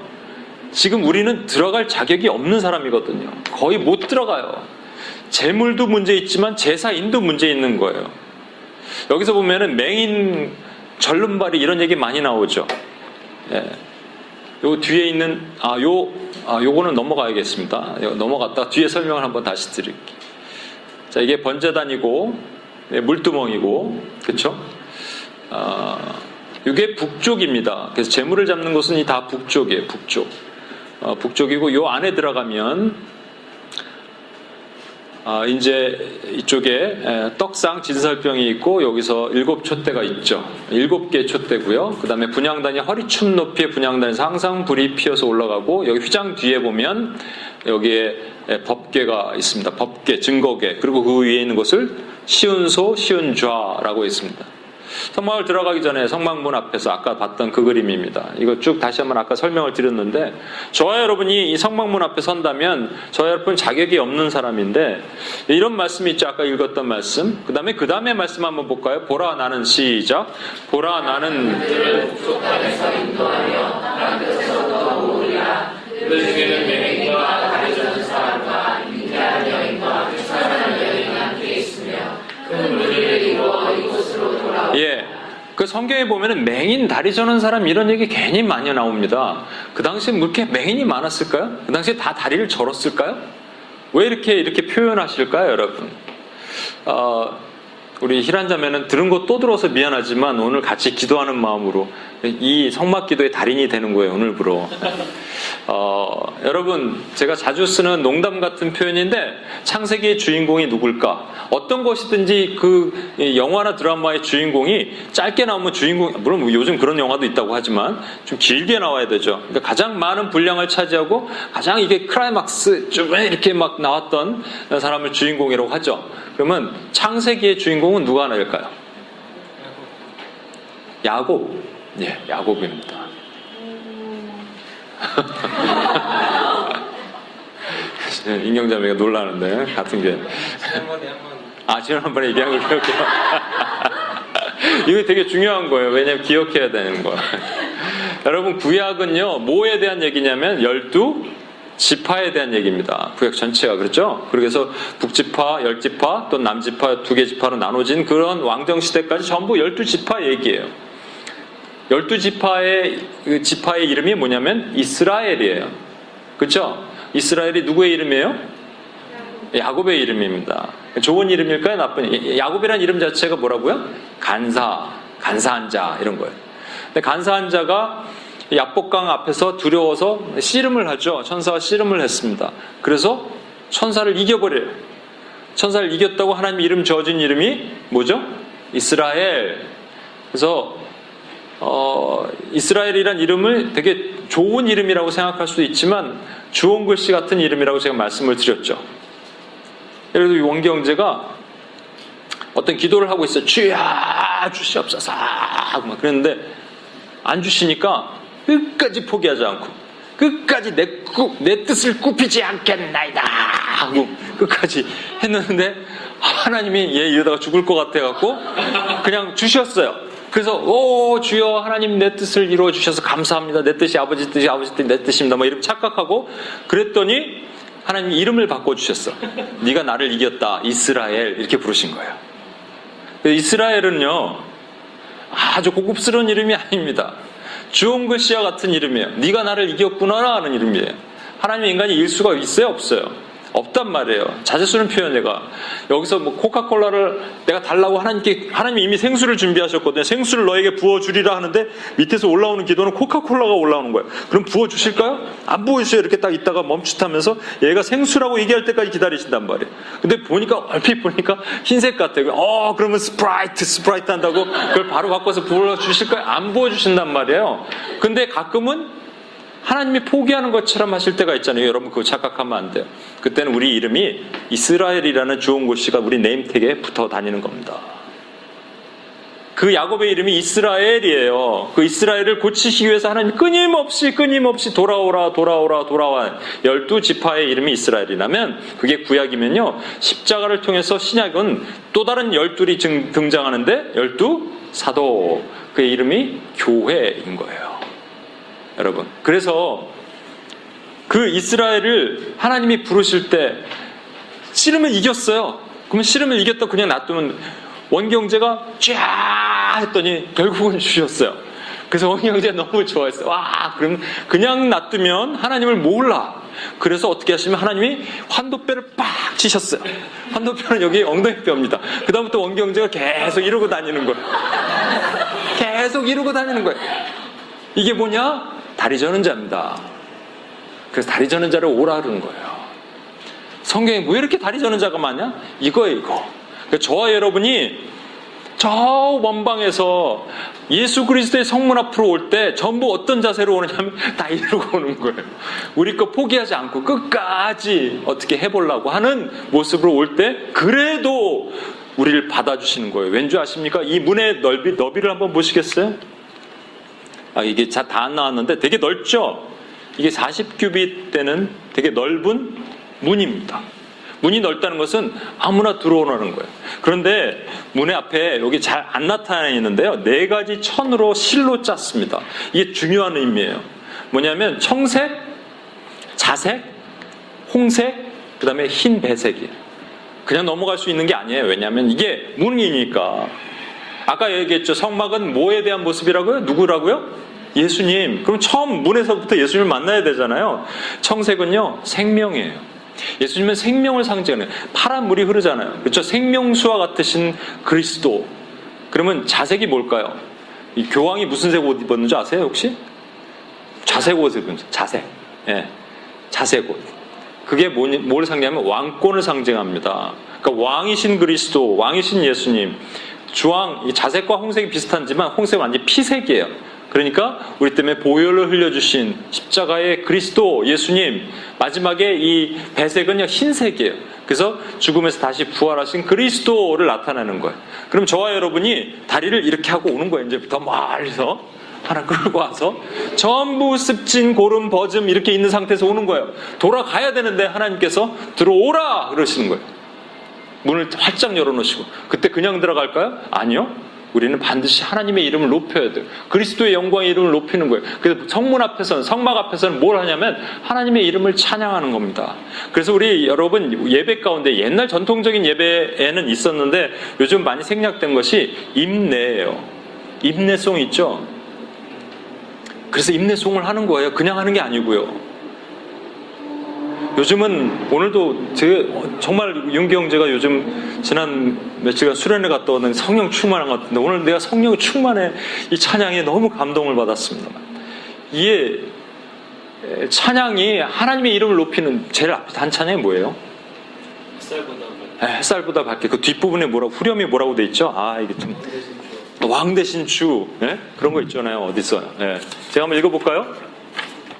지금 우리는 들어갈 자격이 없는 사람이거든요. 거의 못 들어가요. 재물도 문제 있지만 제사인도 문제 있는 거예요. 여기서 보면은 맹인 절름발이 이런 얘기 많이 나오죠. 예. 요 뒤에 있는 요 요거는 넘어가야겠습니다. 넘어갔다가 뒤에 설명을 한번 다시 드릴게요. 자, 이게 번제단이고, 물두멍이고, 그쵸? 이게 북쪽입니다. 그래서 재물을 잡는 곳은 다 북쪽이에요, 북쪽. 북쪽이고, 요 안에 들어가면, 이제 이쪽에 떡상 진설병이 있고 여기서 7촛대가 있죠. 7개의 촛대고요. 그 다음에 분향단이 허리춤 높이의 분향단에서 항상 불이 피어서 올라가고 여기 휘장 뒤에 보면 여기에 법궤가 있습니다. 법궤, 증거궤. 그리고 그 위에 있는 것을 시운소, 시운좌라고 있습니다. 성막을 들어가기 전에 성막문 앞에서 아까 봤던 그 그림입니다. 이거 쭉 다시 한번 아까 설명을 드렸는데 저와 여러분이 이 성막문 앞에 선다면 저와 여러분 자격이 없는 사람인데 이런 말씀이 있죠. 아까 읽었던 말씀. 그 다음에 말씀 한번 볼까요? 보라 나는 시작. 보라 나는 그들을 북쪽단에서 인도하며 다른 데서부터 오르리라. 그들 중에는 매행과 가려져는 사람과 인자한 여인과 불쌍한 여인이 함께 있으며 큰 무리를 이루어 이곳으로 돌아오리라. 예. 그 성경에 보면은 맹인 다리 저는 사람 이런 얘기 괜히 많이 나옵니다. 그 당시에 뭐 이렇게 맹인이 많았을까요? 그 당시에 다 다리를 절었을까요? 왜 이렇게 표현하실까요, 여러분? 우리 희란자매는 들은 거 또 들어서 미안하지만 오늘 같이 기도하는 마음으로 이 성막 기도의 달인이 되는 거예요, 오늘부로. 여러분, 제가 자주 쓰는 농담 같은 표현인데 창세기의 주인공이 누굴까? 어떤 것이든지 그 영화나 드라마의 주인공이 짧게 나오면 물론 요즘 그런 영화도 있다고 하지만 좀 길게 나와야 되죠. 그러니까 가장 많은 분량을 차지하고 가장 이게 클라이막스 좀 이렇게 막 나왔던 사람을 주인공이라고 하죠. 그러면 창세기의 주인공은 누가 나을까요? 야곱. 예, 야곱입니다. 인경자매가 놀라는데 같은 게. 지난번에 얘기한 걸 기억해요. 이거 되게 중요한 거예요. 왜냐하면 기억해야 되는 거예요. 여러분, 구약은요 뭐에 대한 얘기냐면 12지파에 대한 얘기입니다. 구약 전체가 그렇죠. 그래서 북지파, 10지파, 또 남지파 2개 지파로 나눠진 그런 왕정 시대까지 전부 12지파 얘기예요. 12지파의 그 지파의 이름이 뭐냐면 이스라엘이에요. 그렇죠? 이스라엘이 누구의 이름이에요? 야곱의 이름입니다. 좋은 이름일까요? 나쁜? 야곱이라는 이름 자체가 뭐라고요? 간사한 자 이런 거예요. 근데 간사한 자가 야복강 앞에서 두려워서 씨름을 하죠. 천사가 씨름을 했습니다. 그래서 천사를 이겨버려요. 천사를 이겼다고 하나님 이름 지어준 이름이 뭐죠? 이스라엘. 그래서 이스라엘이란 이름을 되게 좋은 이름이라고 생각할 수도 있지만 주홍 글씨 같은 이름이라고 제가 말씀을 드렸죠. 예를 들어 원경제가 어떤 기도를 하고 있어요. 주여 주시옵소서 막 그랬는데 안 주시니까 끝까지 포기하지 않고 끝까지 내 뜻을 굽히지 않겠나이다 하고 끝까지 했는데 하나님이 얘 이러다가 죽을 것 같아갖고 그냥 주셨어요. 그래서 주여 하나님 내 뜻을 이루어 주셔서 감사합니다. 내 뜻이 아버지 뜻이 아버지 뜻이 내 뜻입니다. 뭐 이렇게 착각하고 그랬더니 하나님이 이름을 바꿔주셨어. 네가 나를 이겼다. 이스라엘 이렇게 부르신 거예요. 이스라엘은요 아주 고급스러운 이름이 아닙니다. 주홍 글씨와 같은 이름이에요. 네가 나를 이겼구나 하는 이름이에요. 하나님의 인간이 일 수가 있어요 없어요? 없단 말이에요. 자제스러운 표현이가 여기서 뭐 코카콜라를 내가 달라고 하나님이 이미 생수를 준비하셨거든요. 생수를 너에게 부어주리라 하는데 밑에서 올라오는 기도는 코카콜라가 올라오는 거예요. 그럼 부어주실까요? 안 부어주셔요. 이렇게 딱 있다가 멈칫하면서 얘가 생수라고 얘기할 때까지 기다리신단 말이에요. 근데 보니까 얼핏 보니까 흰색 같아요. 그러면 스프라이트 한다고 그걸 바로 바꿔서 부어주실까요? 안 부어주신단 말이에요. 근데 가끔은 하나님이 포기하는 것처럼 하실 때가 있잖아요. 여러분 그거 착각하면 안 돼요. 그때는 우리 이름이 이스라엘이라는 주홍 글씨가 우리 네임택에 붙어 다니는 겁니다. 그 야곱의 이름이 이스라엘이에요. 그 이스라엘을 고치시기 위해서 하나님이 끊임없이 돌아와. 12지파의 이름이 이스라엘이라면 그게 구약이면요. 십자가를 통해서 신약은 또 다른 12이 등장하는데 12사도 그의 이름이 교회인 거예요. 여러분, 그래서 그 이스라엘을 하나님이 부르실 때 씨름을 이겼어요. 그러면 씨름을 이겼다 그냥 놔두면 원경제가 쫙 했더니 결국은 주셨어요. 그래서 원경제가 너무 좋아했어요. 그럼 그냥 놔두면 하나님을 몰라. 그래서 어떻게 하시면 하나님이 환도뼈를 빡 치셨어요. 환도뼈는 여기 엉덩이 뼈입니다. 그 다음부터 원경제가 계속 이러고 다니는 거예요. 계속 이러고 다니는 거예요. 이게 뭐냐? 다리 저는 자입니다. 그래서 다리 저는 자를 오라 그러는 거예요. 성경에 왜 이렇게 다리 저는 자가 많냐? 이거예요, 이거. 그러니까 저와 여러분이 저 원방에서 예수 그리스도의 성문 앞으로 올 때 전부 어떤 자세로 오느냐면 다 이러고 오는 거예요. 우리 거 포기하지 않고 끝까지 어떻게 해보려고 하는 모습으로 올 때 그래도 우리를 받아주시는 거예요. 왠지 아십니까? 이 문의 너비를 한번 보시겠어요? 이게 다 안 나왔는데 되게 넓죠? 이게 40규빗 되는 되게 넓은 문입니다. 문이 넓다는 것은 아무나 들어오라는 거예요. 그런데 문의 앞에 여기 잘 안 나타나 있는데요. 4가지 천으로 실로 짰습니다. 이게 중요한 의미예요. 뭐냐면 청색, 자색, 홍색, 그 다음에 흰 배색이에요. 그냥 넘어갈 수 있는 게 아니에요. 왜냐하면 이게 문이니까. 아까 얘기했죠. 성막은 뭐에 대한 모습이라고요? 누구라고요? 예수님. 그럼 처음 문에서부터 예수님을 만나야 되잖아요. 청색은요, 생명이에요. 예수님은 생명을 상징하는 파란 물이 흐르잖아요. 그렇죠? 생명수와 같으신 그리스도. 그러면 자색이 뭘까요? 이 교황이 무슨 색 옷 입었는지 아세요 혹시? 자색 옷을 입었어요. 자색. 예, 자색 옷. 그게 뭘 상징하면 왕권을 상징합니다. 그러니까 왕이신 그리스도, 왕이신 예수님. 주황, 이 자색과 홍색이 비슷하지만 홍색은 완전히 피색이에요. 그러니까 우리 때문에 보혈을 흘려주신 십자가의 그리스도 예수님, 마지막에 이 배색은요 흰색이에요. 그래서 죽음에서 다시 부활하신 그리스도를 나타내는 거예요. 그럼 저와 여러분이 다리를 이렇게 하고 오는 거예요. 이제부터 멀리서 하나 끌고 와서 전부 습진, 고름, 버즘 이렇게 있는 상태에서 오는 거예요. 돌아가야 되는데 하나님께서 들어오라 그러시는 거예요. 문을 활짝 열어놓으시고. 그때 그냥 들어갈까요? 아니요. 우리는 반드시 하나님의 이름을 높여야 돼요. 그리스도의 영광의 이름을 높이는 거예요. 그래서 성문 앞에서는, 성막 앞에서는 뭘 하냐면 하나님의 이름을 찬양하는 겁니다. 그래서 우리 여러분 예배 가운데 옛날 전통적인 예배에는 있었는데 요즘 많이 생략된 것이 임내예요. 임내송 있죠? 그래서 임내송을 하는 거예요. 그냥 하는 게 아니고요. 요즘은 오늘도 정말 윤기 형제가 요즘 지난 며칠간 수련회 갔다 오는 성령 충만한 것 같은데 오늘 내가 성령 충만해 이 찬양에 너무 감동을 받았습니다. 이게 찬양이 하나님의 이름을 높이는 제일 앞에 단 찬양이 뭐예요? 햇살보다 밝게. 그 뒷부분에 후렴이 뭐라고 돼 있죠? 이게 좀 왕 대신 주, 네? 그런 거 있잖아요. 어디 있어요? 네. 제가 한번 읽어볼까요?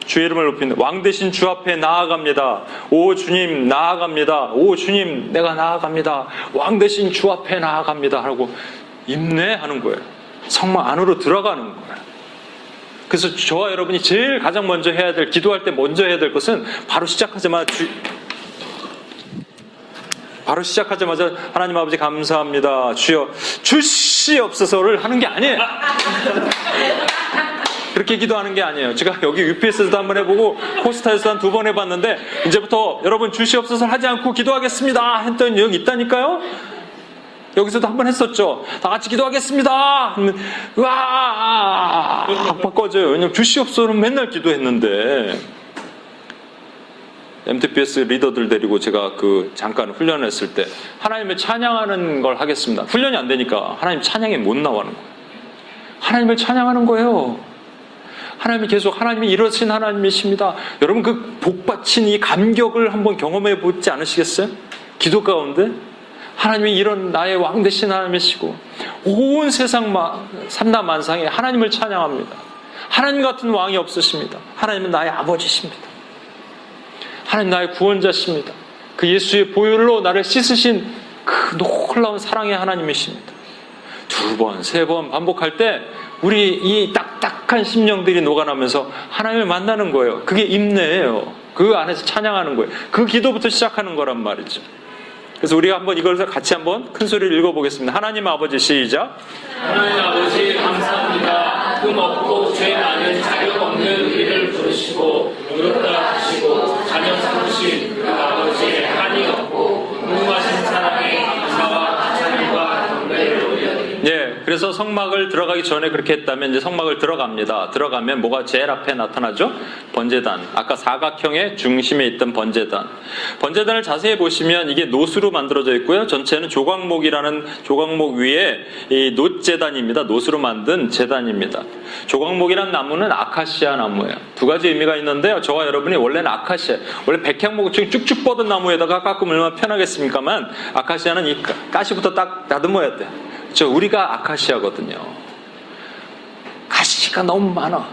주의 이름을 높이는 왕 대신 주 앞에 나아갑니다. 오 주님 나아갑니다. 오 주님 내가 나아갑니다. 왕 대신 주 앞에 나아갑니다 하고 임내하는 거예요. 성막 안으로 들어가는 거예요. 그래서 저와 여러분이 제일 가장 먼저 해야 될, 기도할 때 먼저 해야 될 것은 바로 시작하자마자 하나님 아버지 감사합니다. 주여 주시옵소서를 하는 게 아니에요. 그렇게 기도하는 게 아니에요. 제가 여기 UPS에서도 한번 해보고 코스타에서도 한 2번 해봤는데 이제부터 여러분 주시옵소서 하지 않고 기도하겠습니다 했던 여기 있다니까요. 여기서도 한번 했었죠. 다 같이 기도하겠습니다 하면 으아 팍팍 꺼져요. 왜냐면 주시옵소서는 맨날 기도했는데. MTPS 리더들 데리고 제가 잠깐 훈련했을 때 하나님을 찬양하는 걸 하겠습니다. 훈련이 안 되니까 하나님 찬양이 못 나가는 거예요. 하나님을 찬양하는 거예요. 하나님이 계속 하나님이 이러신 하나님이십니다. 여러분 그 복받친 이 감격을 한번 경험해 보지 않으시겠어요? 기도 가운데 하나님이 이런 나의 왕 되신 하나님이시고 온 세상 삼라만상에 하나님을 찬양합니다. 하나님 같은 왕이 없으십니다. 하나님은 나의 아버지십니다. 하나님 나의 구원자십니다. 그 예수의 보혈로 나를 씻으신 그 놀라운 사랑의 하나님이십니다. 2번, 3번 반복할 때 우리 이 딱딱한 심령들이 녹아나면서 하나님을 만나는 거예요. 그게 임내예요. 그 안에서 찬양하는 거예요. 그 기도부터 시작하는 거란 말이죠. 그래서 우리가 한번 이걸 같이 한번 큰 소리를 읽어보겠습니다. 하나님 아버지 시작. 하나님 아버지 감사합니다. 흠 없고 죄 많은 자격 없는 우리를 부르시고 의롭다 하시고 자녀 삼으신 그 아버지의 한이 없고 무궁하신 사랑에 감사와 찬양과 경배를 올려드립니다. 예, 그래서 그래서 성막을 들어가기 전에 그렇게 했다면 이제 성막을 들어갑니다. 들어가면 뭐가 제일 앞에 나타나죠? 번제단. 아까 사각형의 중심에 있던 번제단. 번제단을 자세히 보시면 이게 노수로 만들어져 있고요. 전체는 조각목이라는 조각목 위에 이 놋제단입니다. 놋으로 만든 제단입니다. 조각목이란 나무는 아카시아 나무예요. 두 가지 의미가 있는데요. 저와 여러분이 원래는 아카시아, 원래 백향목 중 쭉쭉 뻗은 나무에다가 깎으면 얼마나 편하겠습니까만 아카시아는 이 가시부터 딱 다듬어야 돼요. 우리가 아카시아거든요. 가시가 너무 많아.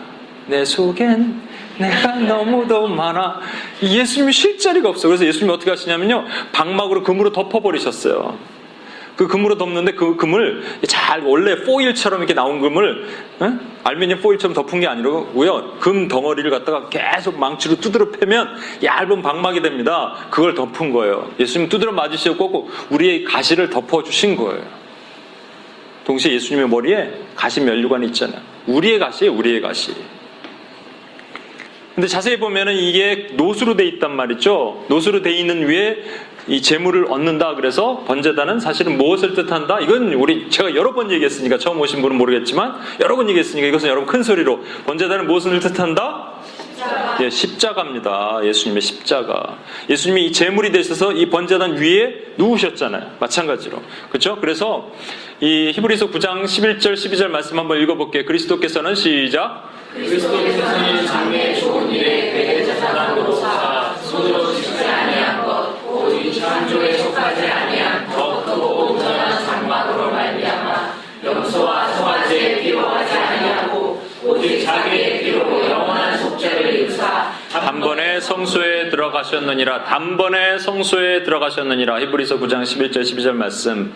내 속엔 내가 너무도 많아. 예수님이 쉴 자리가 없어. 그래서 예수님이 어떻게 하시냐면요, 방막으로 금으로 덮어버리셨어요. 그 금으로 덮는데 그 금을 잘 원래 포일처럼 이렇게 나온 금을 알루미늄 포일처럼 덮은 게 아니고요, 금 덩어리를 갖다가 계속 망치로 두드려 패면 얇은 방막이 됩니다. 그걸 덮은 거예요. 예수님 두드려 맞으시고 우리의 가시를 덮어주신 거예요. 동시에 예수님의 머리에 가시 면류관이 있잖아요. 우리의 가시예요, 우리의 가시. 근데 자세히 보면은 이게 놋으로 돼 있단 말이죠. 놋으로 돼 있는 위에 이 재물을 얻는다. 그래서 번제단은 사실은 무엇을 뜻한다? 이건 제가 여러 번 얘기했으니까 처음 오신 분은 모르겠지만 여러 번 얘기했으니까 이것은 여러분 큰 소리로, 번제단은 무엇을 뜻한다? 십자가. 예, 십자가입니다. 예수님의 십자가. 예수님이 이 제물이 되셔서 이 번제단 위에 누우셨잖아요. 마찬가지로. 그렇죠? 그래서 이 히브리서 9장 11절 12절 말씀 한번 읽어볼게요. 그리스도께서는 시작. 그리스도께서는 장래의 좋은 일에 대제사장으로서 손으로 짓지 아니한 것, 오직 창조에 속하지 아니한 더 크고 온전한 장막으로 말미암아 염소와 송아지의 피로 하지 아니하고 오직 자기의 피로 영원한 속죄를 이루사 단번에 성소에 들어가셨느니라. 단번에 성소에 들어가셨느니라. 히브리서 9장 11절 12절 말씀.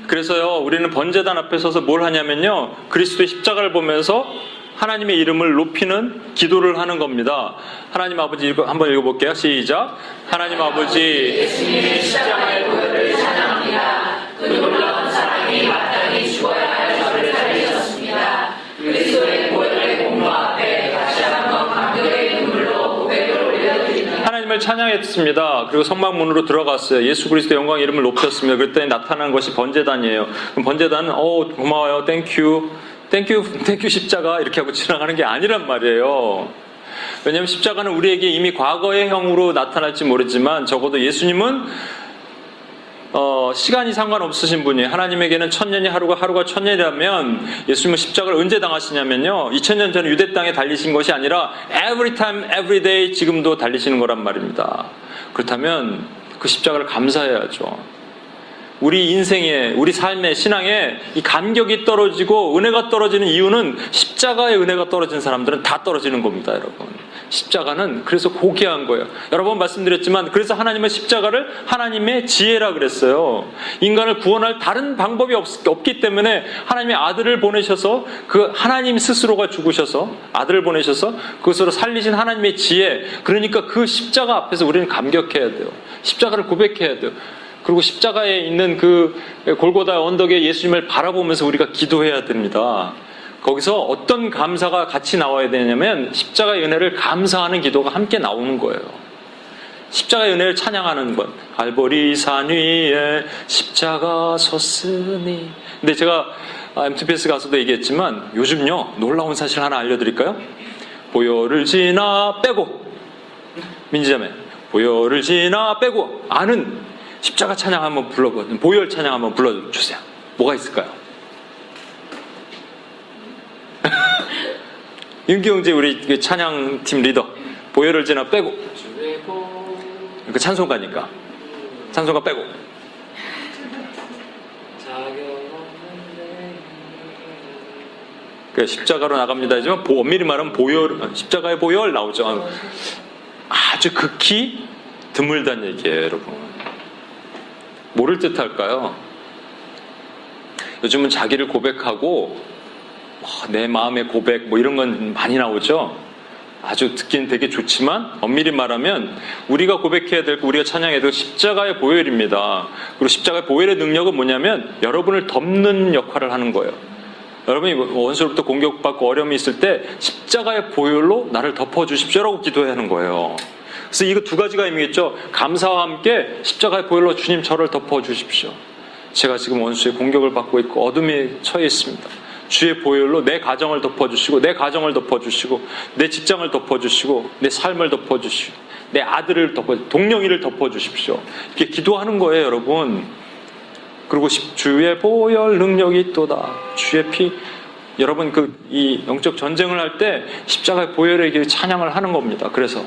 그래서요, 우리는 번제단 앞에 서서 뭘 하냐면요, 그리스도의 십자가를 보면서 하나님의 이름을 높이는 기도를 하는 겁니다. 하나님 아버지, 한번 읽어볼게요. 시작. 하나님 아버지, 예수님의 십자가의 보혈을 찬양합니다. 그 놀라운 사랑이 마땅히 죽어야 할 저를 살리셨습니다. 그리스도의 보혈의 공로 앞에 다시 한번 감격의 눈물로 고백을 올려드립니다. 하나님을 찬양했습니다. 그리고 성막문으로 들어갔어요. 예수 그리스도의 영광 이름을 높였습니다. 그랬더니 나타난 것이 번제단이에요. 그럼 번제단은 고마워요, 땡큐 십자가 이렇게 하고 지나가는 게 아니란 말이에요. 왜냐하면 십자가는 우리에게 이미 과거의 형으로 나타날지 모르지만 적어도 예수님은 시간이 상관없으신 분이에요. 하나님에게는 천년이 하루가 천년이라면 예수님은 십자가를 언제 당하시냐면요, 2000년 전에 유대 땅에 달리신 것이 아니라 every time, every day 지금도 달리시는 거란 말입니다. 그렇다면 그 십자가를 감사해야죠. 우리 인생에, 우리 삶의 신앙에 이 감격이 떨어지고 은혜가 떨어지는 이유는 십자가의 은혜가 떨어진 사람들은 다 떨어지는 겁니다, 여러분. 십자가는 그래서 고귀한 거예요. 여러 번 말씀드렸지만 그래서 하나님은 십자가를 하나님의 지혜라 그랬어요. 인간을 구원할 다른 방법이 없기 때문에 하나님의 아들을 보내셔서, 그 하나님 스스로가 죽으셔서 아들을 보내셔서 그것으로 살리신 하나님의 지혜, 그러니까 그 십자가 앞에서 우리는 감격해야 돼요. 십자가를 고백해야 돼요. 그리고 십자가에 있는 그 골고다 언덕에 예수님을 바라보면서 우리가 기도해야 됩니다. 거기서 어떤 감사가 같이 나와야 되냐면 십자가의 은혜를 감사하는 기도가 함께 나오는 거예요. 십자가의 은혜를 찬양하는 것. 갈보리 산 위에 십자가 섰으니. 근데 제가 MTPS 가서도 얘기했지만 요즘요, 놀라운 사실 하나 알려드릴까요? 보혈을 지나 빼고, 민지자매, 보혈을 지나 빼고 아는 십자가 찬양 한번 불러보세요. 보혈 찬양 한번 불러주세요. 뭐가 있을까요? 윤기영재 우리 찬양팀 리더. 보혈을 지나 빼고. 그 찬송가니까. 찬송가 빼고. 그 십자가로 나갑니다. 하지만 엄밀히 말하면 십자가의 보혈 나오죠. 아주 극히 드물다는 얘기예요, 여러분. 뭐를 뜻할까요? 요즘은 자기를 고백하고 내 마음의 고백 이런 건 많이 나오죠. 아주 듣기는 되게 좋지만 엄밀히 말하면 우리가 고백해야 될 거, 우리가 찬양해야 될 십자가의 보혈입니다. 그리고 십자가의 보혈의 능력은 뭐냐면 여러분을 덮는 역할을 하는 거예요. 여러분이 원수로부터 공격받고 어려움이 있을 때 십자가의 보혈로 나를 덮어주십시오라고 기도해야 하는 거예요. 그래서 이거 두 가지가 의미겠죠. 감사와 함께 십자가의 보혈로 주님 저를 덮어주십시오. 제가 지금 원수의 공격을 받고 있고 어둠에 처해 있습니다. 주의 보혈로 내 가정을 덮어주시고 내 가정을 덮어주시고 내 직장을 덮어주시고 내 삶을 덮어주시고 내 아들을 동령이를 덮어주십시오. 이렇게 기도하는 거예요, 여러분. 그리고 주의 보혈 능력이 있도다. 주의 피. 여러분 이 영적 전쟁을 할 때 십자가의 보혈에게 찬양을 하는 겁니다. 그래서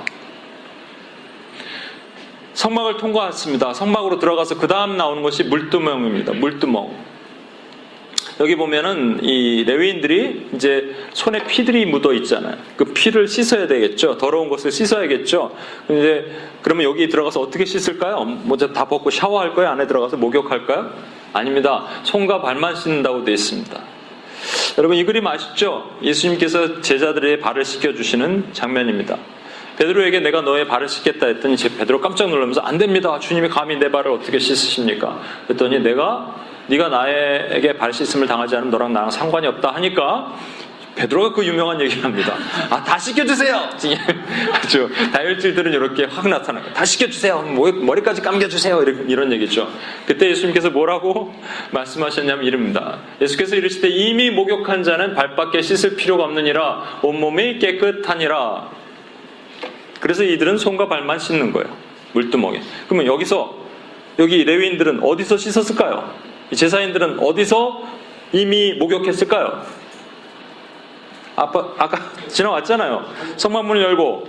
성막을 통과했습니다. 성막으로 들어가서 그 다음 나오는 것이 물두멍입니다. 물두멍. 여기 보면은 이 레위인들이 이제 손에 피들이 묻어 있잖아요. 그 피를 씻어야 되겠죠. 더러운 것을 씻어야겠죠. 이제 그러면 여기 들어가서 어떻게 씻을까요? 먼저 다 벗고 샤워할 거예요? 안에 들어가서 목욕할까요? 아닙니다. 손과 발만 씻는다고 되어 있습니다. 여러분 이 그림 아시죠? 예수님께서 제자들의 발을 씻겨주시는 장면입니다. 베드로에게 내가 너의 발을 씻겠다 했더니 베드로 깜짝 놀라면서 안 됩니다. 주님이 감히 내 발을 어떻게 씻으십니까? 그랬더니 네가 나에게 발 씻음을 당하지 않으면 너랑 나랑 상관이 없다 하니까 베드로가 그 유명한 얘기를 합니다. 다 씻겨주세요. 아주 다혈질들은 이렇게 확 나타나요. 다 씻겨주세요. 머리까지 감겨주세요. 이런 얘기죠. 그때 예수님께서 뭐라고 말씀하셨냐면 이릅니다. 예수께서 이르시되 이미 목욕한 자는 발밖에 씻을 필요가 없느니라 온몸이 깨끗하니라. 그래서 이들은 손과 발만 씻는 거예요. 물두멍에. 그러면 여기 레위인들은 어디서 씻었을까요? 이 제사인들은 어디서 이미 목욕했을까요? 아까 지나왔잖아요. 성막문을 열고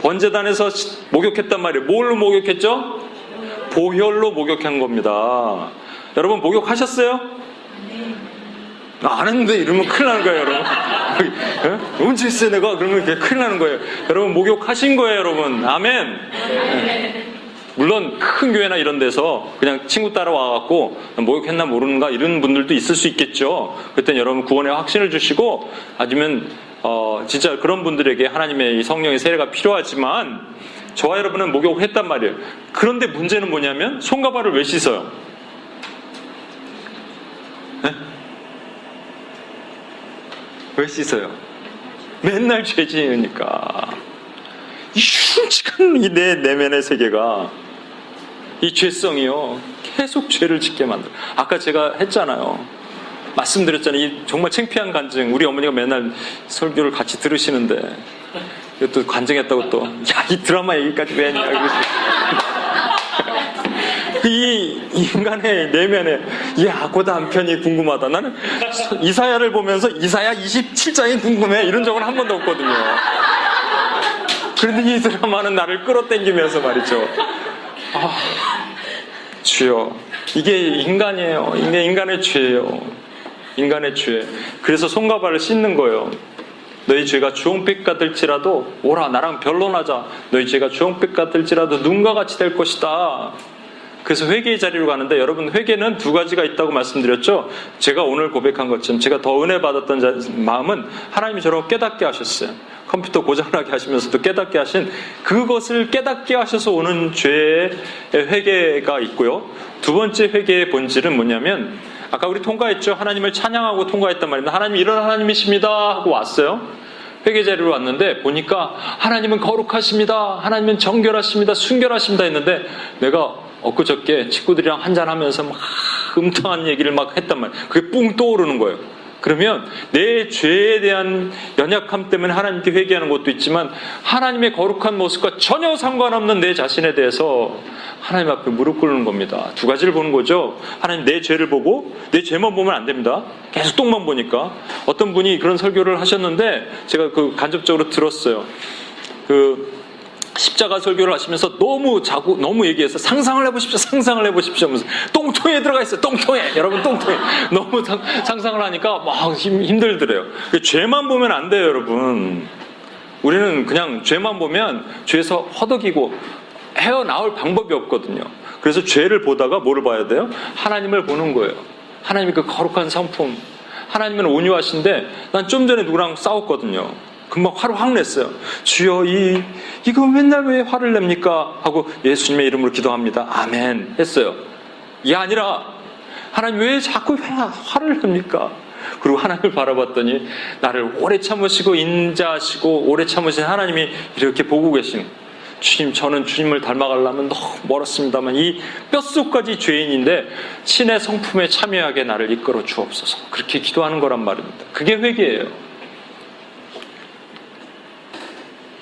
번제단에서 목욕했단 말이에요. 뭘로 목욕했죠? 보혈로 목욕한 겁니다. 여러분 목욕하셨어요? 안 했는데 이러면 큰일 나는 거예요, 여러분. 언제 했어요, 내가? 그러면 큰일 나는 거예요. 여러분 목욕하신 거예요, 여러분. 아멘. 물론 큰 교회나 이런 데서 그냥 친구 따라와갖고 목욕했나 모르는가 이런 분들도 있을 수 있겠죠. 그때 여러분 구원의 확신을 주시고 아니면 진짜 그런 분들에게 하나님의 이 성령의 세례가 필요하지만 저와 여러분은 목욕했단 말이에요. 그런데 문제는 뭐냐면 손과 발을 왜 씻어요? 네? 왜 씻어요? 맨날 죄 지으니까. 이 흉측한 내 내면의 세계가 이 죄성이요 계속 죄를 짓게 만들어요. 아까 제가 했잖아요. 말씀드렸잖아요. 이 정말 창피한 간증. 우리 어머니가 맨날 설교를 같이 들으시는데 또 간증했다고 또 야, 이 드라마 얘기까지 왜 했냐. 이 인간의 내면에 이 악보다 한편이 궁금하다. 나는 이사야를 보면서 이사야 27장이 궁금해 이런 적은 한 번도 없거든요. 그런데 이 드라마는 나를 끌어당기면서 말이죠. 주여, 이게 인간이에요. 이게 인간의 죄예요. 인간의 죄. 그래서 손과 발을 씻는 거예요. 너희 죄가 주홍빛 같을지라도 오라 나랑 변론하자. 너희 죄가 주홍빛 같을지라도 눈과 같이 될 것이다. 그래서 회개의 자리로 가는데 여러분 회개는 두 가지가 있다고 말씀드렸죠. 제가 오늘 고백한 것처럼 제가 더 은혜 받았던 마음은 하나님이 저를 깨닫게 하셨어요. 컴퓨터 고장나게 하시면서도 깨닫게 하신 그것을 깨닫게 하셔서 오는 죄의 회개가 있고요. 두 번째 회개의 본질은 뭐냐면 아까 우리 통과했죠. 하나님을 찬양하고 통과했단 말입니다. 하나님 이런 하나님이십니다 하고 왔어요. 회개 자리로 왔는데 보니까 하나님은 거룩하십니다. 하나님은 정결하십니다. 순결하십니다 했는데 내가 엊그저께 친구들이랑 한잔하면서 막 음탕한 얘기를 막 했단 말이에요. 그게 뿡 떠오르는 거예요. 그러면 내 죄에 대한 연약함 때문에 하나님께 회개하는 것도 있지만 하나님의 거룩한 모습과 전혀 상관없는 내 자신에 대해서 하나님 앞에 무릎 꿇는 겁니다. 두 가지를 보는 거죠. 하나님 내 죄를 보고 내 죄만 보면 안 됩니다. 계속 똥만 보니까. 어떤 분이 그런 설교를 하셨는데 제가 간접적으로 들었어요. 십자가 설교를 하시면서 너무 얘기해서 상상을 해보십시오 하면서 똥통에 들어가 있어요. 똥통에. 여러분 똥통에. 너무 상상을 하니까 막 힘들더래요. 죄만 보면 안 돼요, 여러분. 우리는 그냥 죄만 보면 죄에서 허덕이고 헤어나올 방법이 없거든요. 그래서 죄를 보다가 뭐를 봐야 돼요? 하나님을 보는 거예요. 하나님의 그 거룩한 성품. 하나님은 온유하신데 난 좀 전에 누구랑 싸웠거든요. 금방 화를 확 냈어요. 주여 이거 맨날 왜 화를 냅니까? 하고 예수님의 이름으로 기도합니다. 아멘 했어요. 이게 아니라 하나님 왜 자꾸 화를 냅니까? 그리고 하나님을 바라봤더니 나를 오래 참으시고 인자하시고 오래 참으신 하나님이 이렇게 보고 계신 주님, 저는 주님을 닮아가려면 너무 멀었습니다만 이 뼛속까지 죄인인데 신의 성품에 참여하게 나를 이끌어 주옵소서. 그렇게 기도하는 거란 말입니다. 그게 회개예요.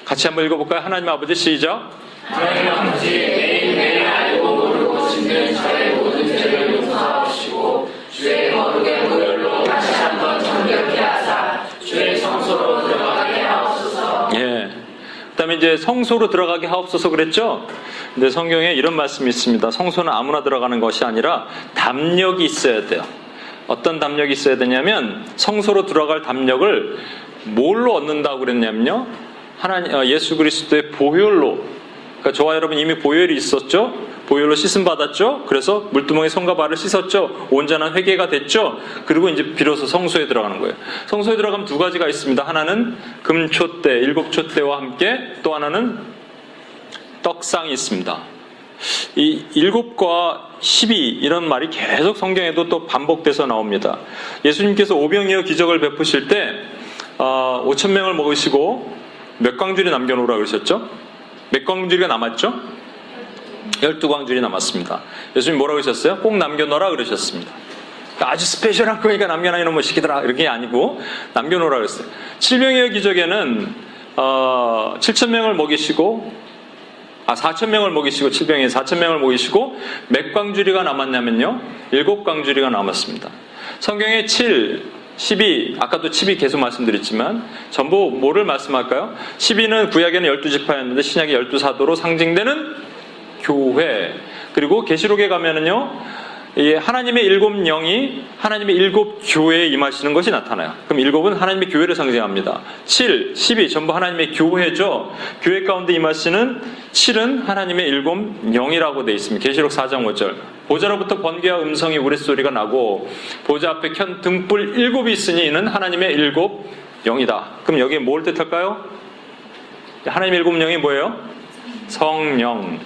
같이 한번 읽어볼까요? 하나님 아버지, 시작. 하나님 아버지, 매일매일 알고 모르고 짓는 저의 모든 죄를 용서하시고 주의 거룩의 보혈로 다시 한번 정결케 하사 주의 성소로 들어가게 하옵소서. 예. 그다음에 이제 성소로 들어가게 하옵소서 그랬죠? 근데 성경에 이런 말씀이 있습니다. 성소는 아무나 들어가는 것이 아니라 담력이 있어야 돼요. 어떤 담력이 있어야 되냐면 성소로 들어갈 담력을 뭘로 얻는다고 그랬냐면요. 예수 그리스도의 보혈로. 그러니까 저와 여러분 이미 보혈이 있었죠? 보혈로 씻음 받았죠? 그래서 물두멍에 손과 발을 씻었죠? 온전한 회개가 됐죠? 그리고 이제 비로소 성소에 들어가는 거예요. 성소에 들어가면 두 가지가 있습니다. 하나는 금촛대, 7촛대와 함께, 또 하나는 떡상이 있습니다. 이 7과 12 이런 말이 계속 성경에도 또 반복돼서 나옵니다. 예수님께서 오병이어 기적을 베푸실 때 5,000명을 먹으시고 몇 광줄이 남겨놓으라 그러셨죠? 몇 광줄이가 남았죠? 12광줄이 남았습니다. 예수님 뭐라고 하셨어요? 꼭 남겨놓으라 그러셨습니다. 그러니까 아주 스페셜한 거니까 남겨놔 이놈의 시키더라 이렇게 아니고 남겨놓으라 그랬어요. 7병이어 기적에는 7,000명을 먹이시고 4,000명을 먹이시고 7병에 4,000명을 먹이시고 몇 광주리가 남았냐면요 7광주리가 남았습니다. 성경에 7, 12, 아까도 12 계속 말씀드렸지만 전부 뭐를 말씀할까요? 12는 구약에는 12지파였는데 신약의 12사도로 상징되는 교회. 그리고 계시록에 가면은요 하나님의 7영이 하나님의 7교회에 임하시는 것이 나타나요. 그럼 7은 하나님의 교회를 상징합니다. 7, 12 전부 하나님의 교회죠. 교회 가운데 임하시는 7은 하나님의 7영이라고 되어 있습니다. 계시록 4장 5절. 보좌로부터 번개와 음성이 우레소리가 나고 보좌 앞에 켠 등불 7이 있으니 이는 하나님의 7영이다. 그럼 여기에 뭘 뜻할까요? 하나님의 7영이 뭐예요? 성령.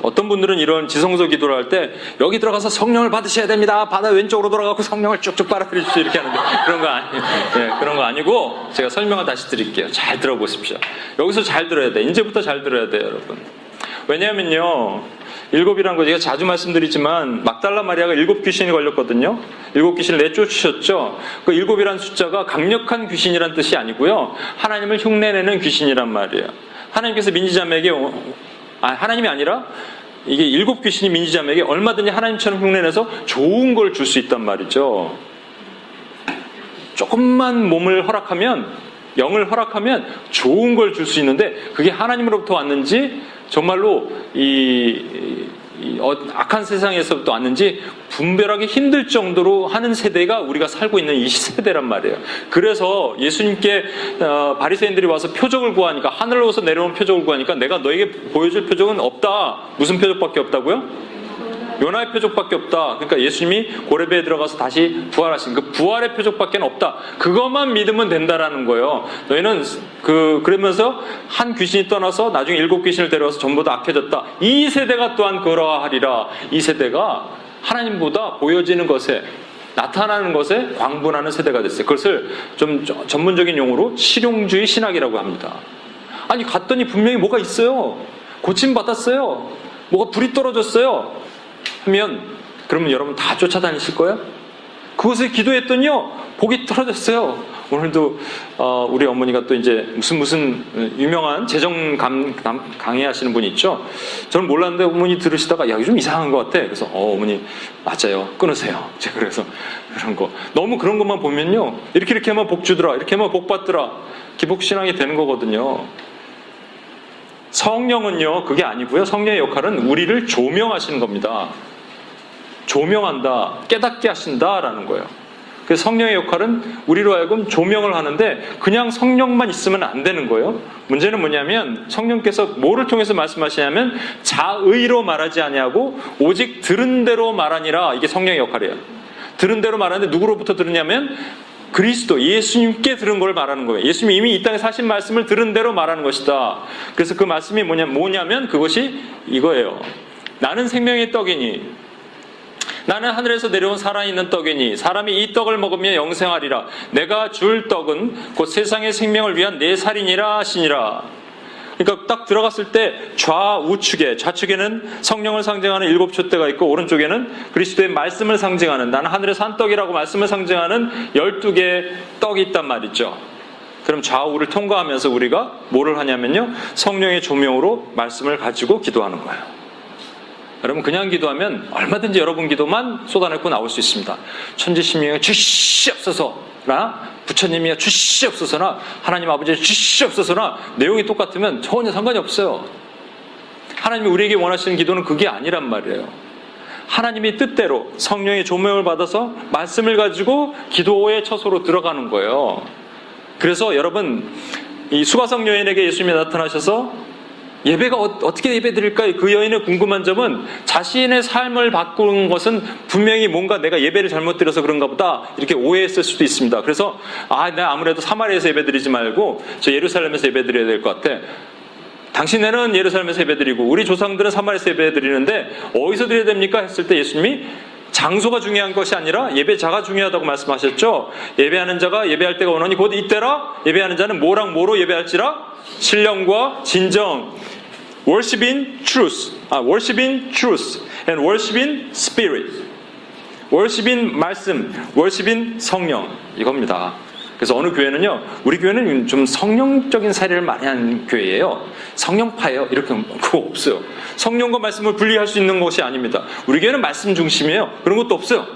어떤 분들은 이런 지성소 기도를 할 때 여기 들어가서 성령을 받으셔야 됩니다. 바다 왼쪽으로 돌아가고 성령을 쭉쭉 빨아들이십시오 이렇게 하는데 그런 거 아니에요. 네, 그런 거 아니고 제가 설명을 다시 드릴게요. 잘 들어보십시오. 여기서 잘 들어야 돼. 이제부터 잘 들어야 돼요, 여러분. 왜냐하면요 7이라는 거 제가 자주 말씀드리지만 막달라 마리아가 7 귀신이 걸렸거든요. 7 귀신을 내쫓으셨죠. 그 7이라는 숫자가 강력한 귀신이란 뜻이 아니고요. 하나님을 흉내내는 귀신이란 말이에요. 하나님께서 민지자매에게 하나님이 아니라 이게 7 귀신이 민지자매에게 얼마든지 하나님처럼 흉내내서 좋은 걸 줄 수 있단 말이죠. 조금만 몸을 허락하면 영을 허락하면 좋은 걸 줄 수 있는데 그게 하나님으로부터 왔는지 정말로 악한 세상에서부터 왔는지 분별하기 힘들 정도로 하는 세대가 우리가 살고 있는 이 세대란 말이에요. 그래서 예수님께 바리새인들이 와서 표적을 구하니까 하늘로서 내려온 표적을 구하니까 내가 너에게 보여줄 표적은 없다. 무슨 표적밖에 없다고요? 요나의 표적밖에 없다. 그러니까 예수님이 고레배에 들어가서 다시 부활하신 그 부활의 표적밖에 없다. 그것만 믿으면 된다라는 거예요. 너희는 그러면서 한 귀신이 떠나서 나중에 7 귀신을 데려와서 전부 다 악해졌다. 이 세대가 또한 그러하리라. 이 세대가 하나님보다 보여지는 것에 나타나는 것에 광분하는 세대가 됐어요. 그것을 좀 전문적인 용어로 실용주의 신학이라고 합니다. 아니 갔더니 분명히 뭐가 있어요. 고침 받았어요. 뭐가 불이 떨어졌어요. 하면 그러면 여러분 다 쫓아다니실 거예요? 그것을 기도했더니요 복이 떨어졌어요. 오늘도 우리 어머니가 또 이제 무슨 유명한 재정 강의하시는 분이 있죠. 저는 몰랐는데 어머니 들으시다가 야 이거 좀 이상한 것 같아. 그래서 어머니 맞아요. 끊으세요. 제가 그래서 그런 거 너무 그런 것만 보면요 이렇게 하면 복 주더라. 이렇게 하면 복 받더라. 기복신앙이 되는 거거든요. 성령은요 그게 아니고요. 성령의 역할은 우리를 조명하시는 겁니다. 조명한다, 깨닫게 하신다라는 거예요. 그래서 성령의 역할은 우리로 하여금 조명을 하는데 그냥 성령만 있으면 안 되는 거예요. 문제는 뭐냐면 성령께서 뭐를 통해서 말씀하시냐면 자의로 말하지 아니하고 오직 들은 대로 말하니라. 이게 성령의 역할이에요. 들은 대로 말하는데 누구로부터 들으냐면 그리스도 예수님께 들은 걸 말하는 거예요. 예수님이 이미 이 땅에 하신 말씀을 들은 대로 말하는 것이다. 그래서 그 말씀이 뭐냐면 그것이 이거예요. 나는 생명의 떡이니 나는 하늘에서 내려온 살아있는 떡이니 사람이 이 떡을 먹으면 영생하리라. 내가 줄 떡은 곧 세상의 생명을 위한 내 살이니라 하시니라. 그러니까 딱 들어갔을 때 좌측에는 성령을 상징하는 7촛대가 있고 오른쪽에는 그리스도의 말씀을 상징하는 나는 하늘의 산떡이라고 말씀을 상징하는 12개의 떡이 있단 말이죠. 그럼 좌우를 통과하면서 우리가 뭐를 하냐면요. 성령의 조명으로 말씀을 가지고 기도하는 거예요. 여러분 그냥 기도하면 얼마든지 여러분 기도만 쏟아내고 나올 수 있습니다. 천지신명에 주시옵소서나 부처님이야 주시옵소서나 하나님 아버지 주시옵소서나 내용이 똑같으면 전혀 상관이 없어요. 하나님이 우리에게 원하시는 기도는 그게 아니란 말이에요. 하나님이 뜻대로 성령의 조명을 받아서 말씀을 가지고 기도의 처소로 들어가는 거예요. 그래서 여러분 이 수가성 여인에게 예수님이 나타나셔서 예배가 어떻게 예배드릴까요? 그 여인의 궁금한 점은 자신의 삶을 바꾸는 것은 분명히 뭔가 내가 예배를 잘못 드려서 그런가 보다 이렇게 오해했을 수도 있습니다. 그래서 내가 아무래도 사마리아에서 예배드리지 말고 저 예루살렘에서 예배드려야 될 것 같아. 당신네는 예루살렘에서 예배드리고 우리 조상들은 사마리아에서 예배드리는데 어디서 드려야 됩니까? 했을 때 예수님이 장소가 중요한 것이 아니라 예배자가 중요하다고 말씀하셨죠. 예배하는 자가 예배할 때가 오노니 곧 이때라. 예배하는 자는 뭐랑 뭐로 예배할지라? 신령과 진정. Worship in truth. Worship in truth and worship in spirit. Worship in 말씀, worship in 성령. 이겁니다. 그래서 어느 교회는요, 우리 교회는 좀 성령적인 사례를 많이 하는 교회예요. 성령파예요. 이렇게 그거 없어요. 성령과 말씀을 분리할 수 있는 것이 아닙니다. 우리 교회는 말씀 중심이에요. 그런 것도 없어요.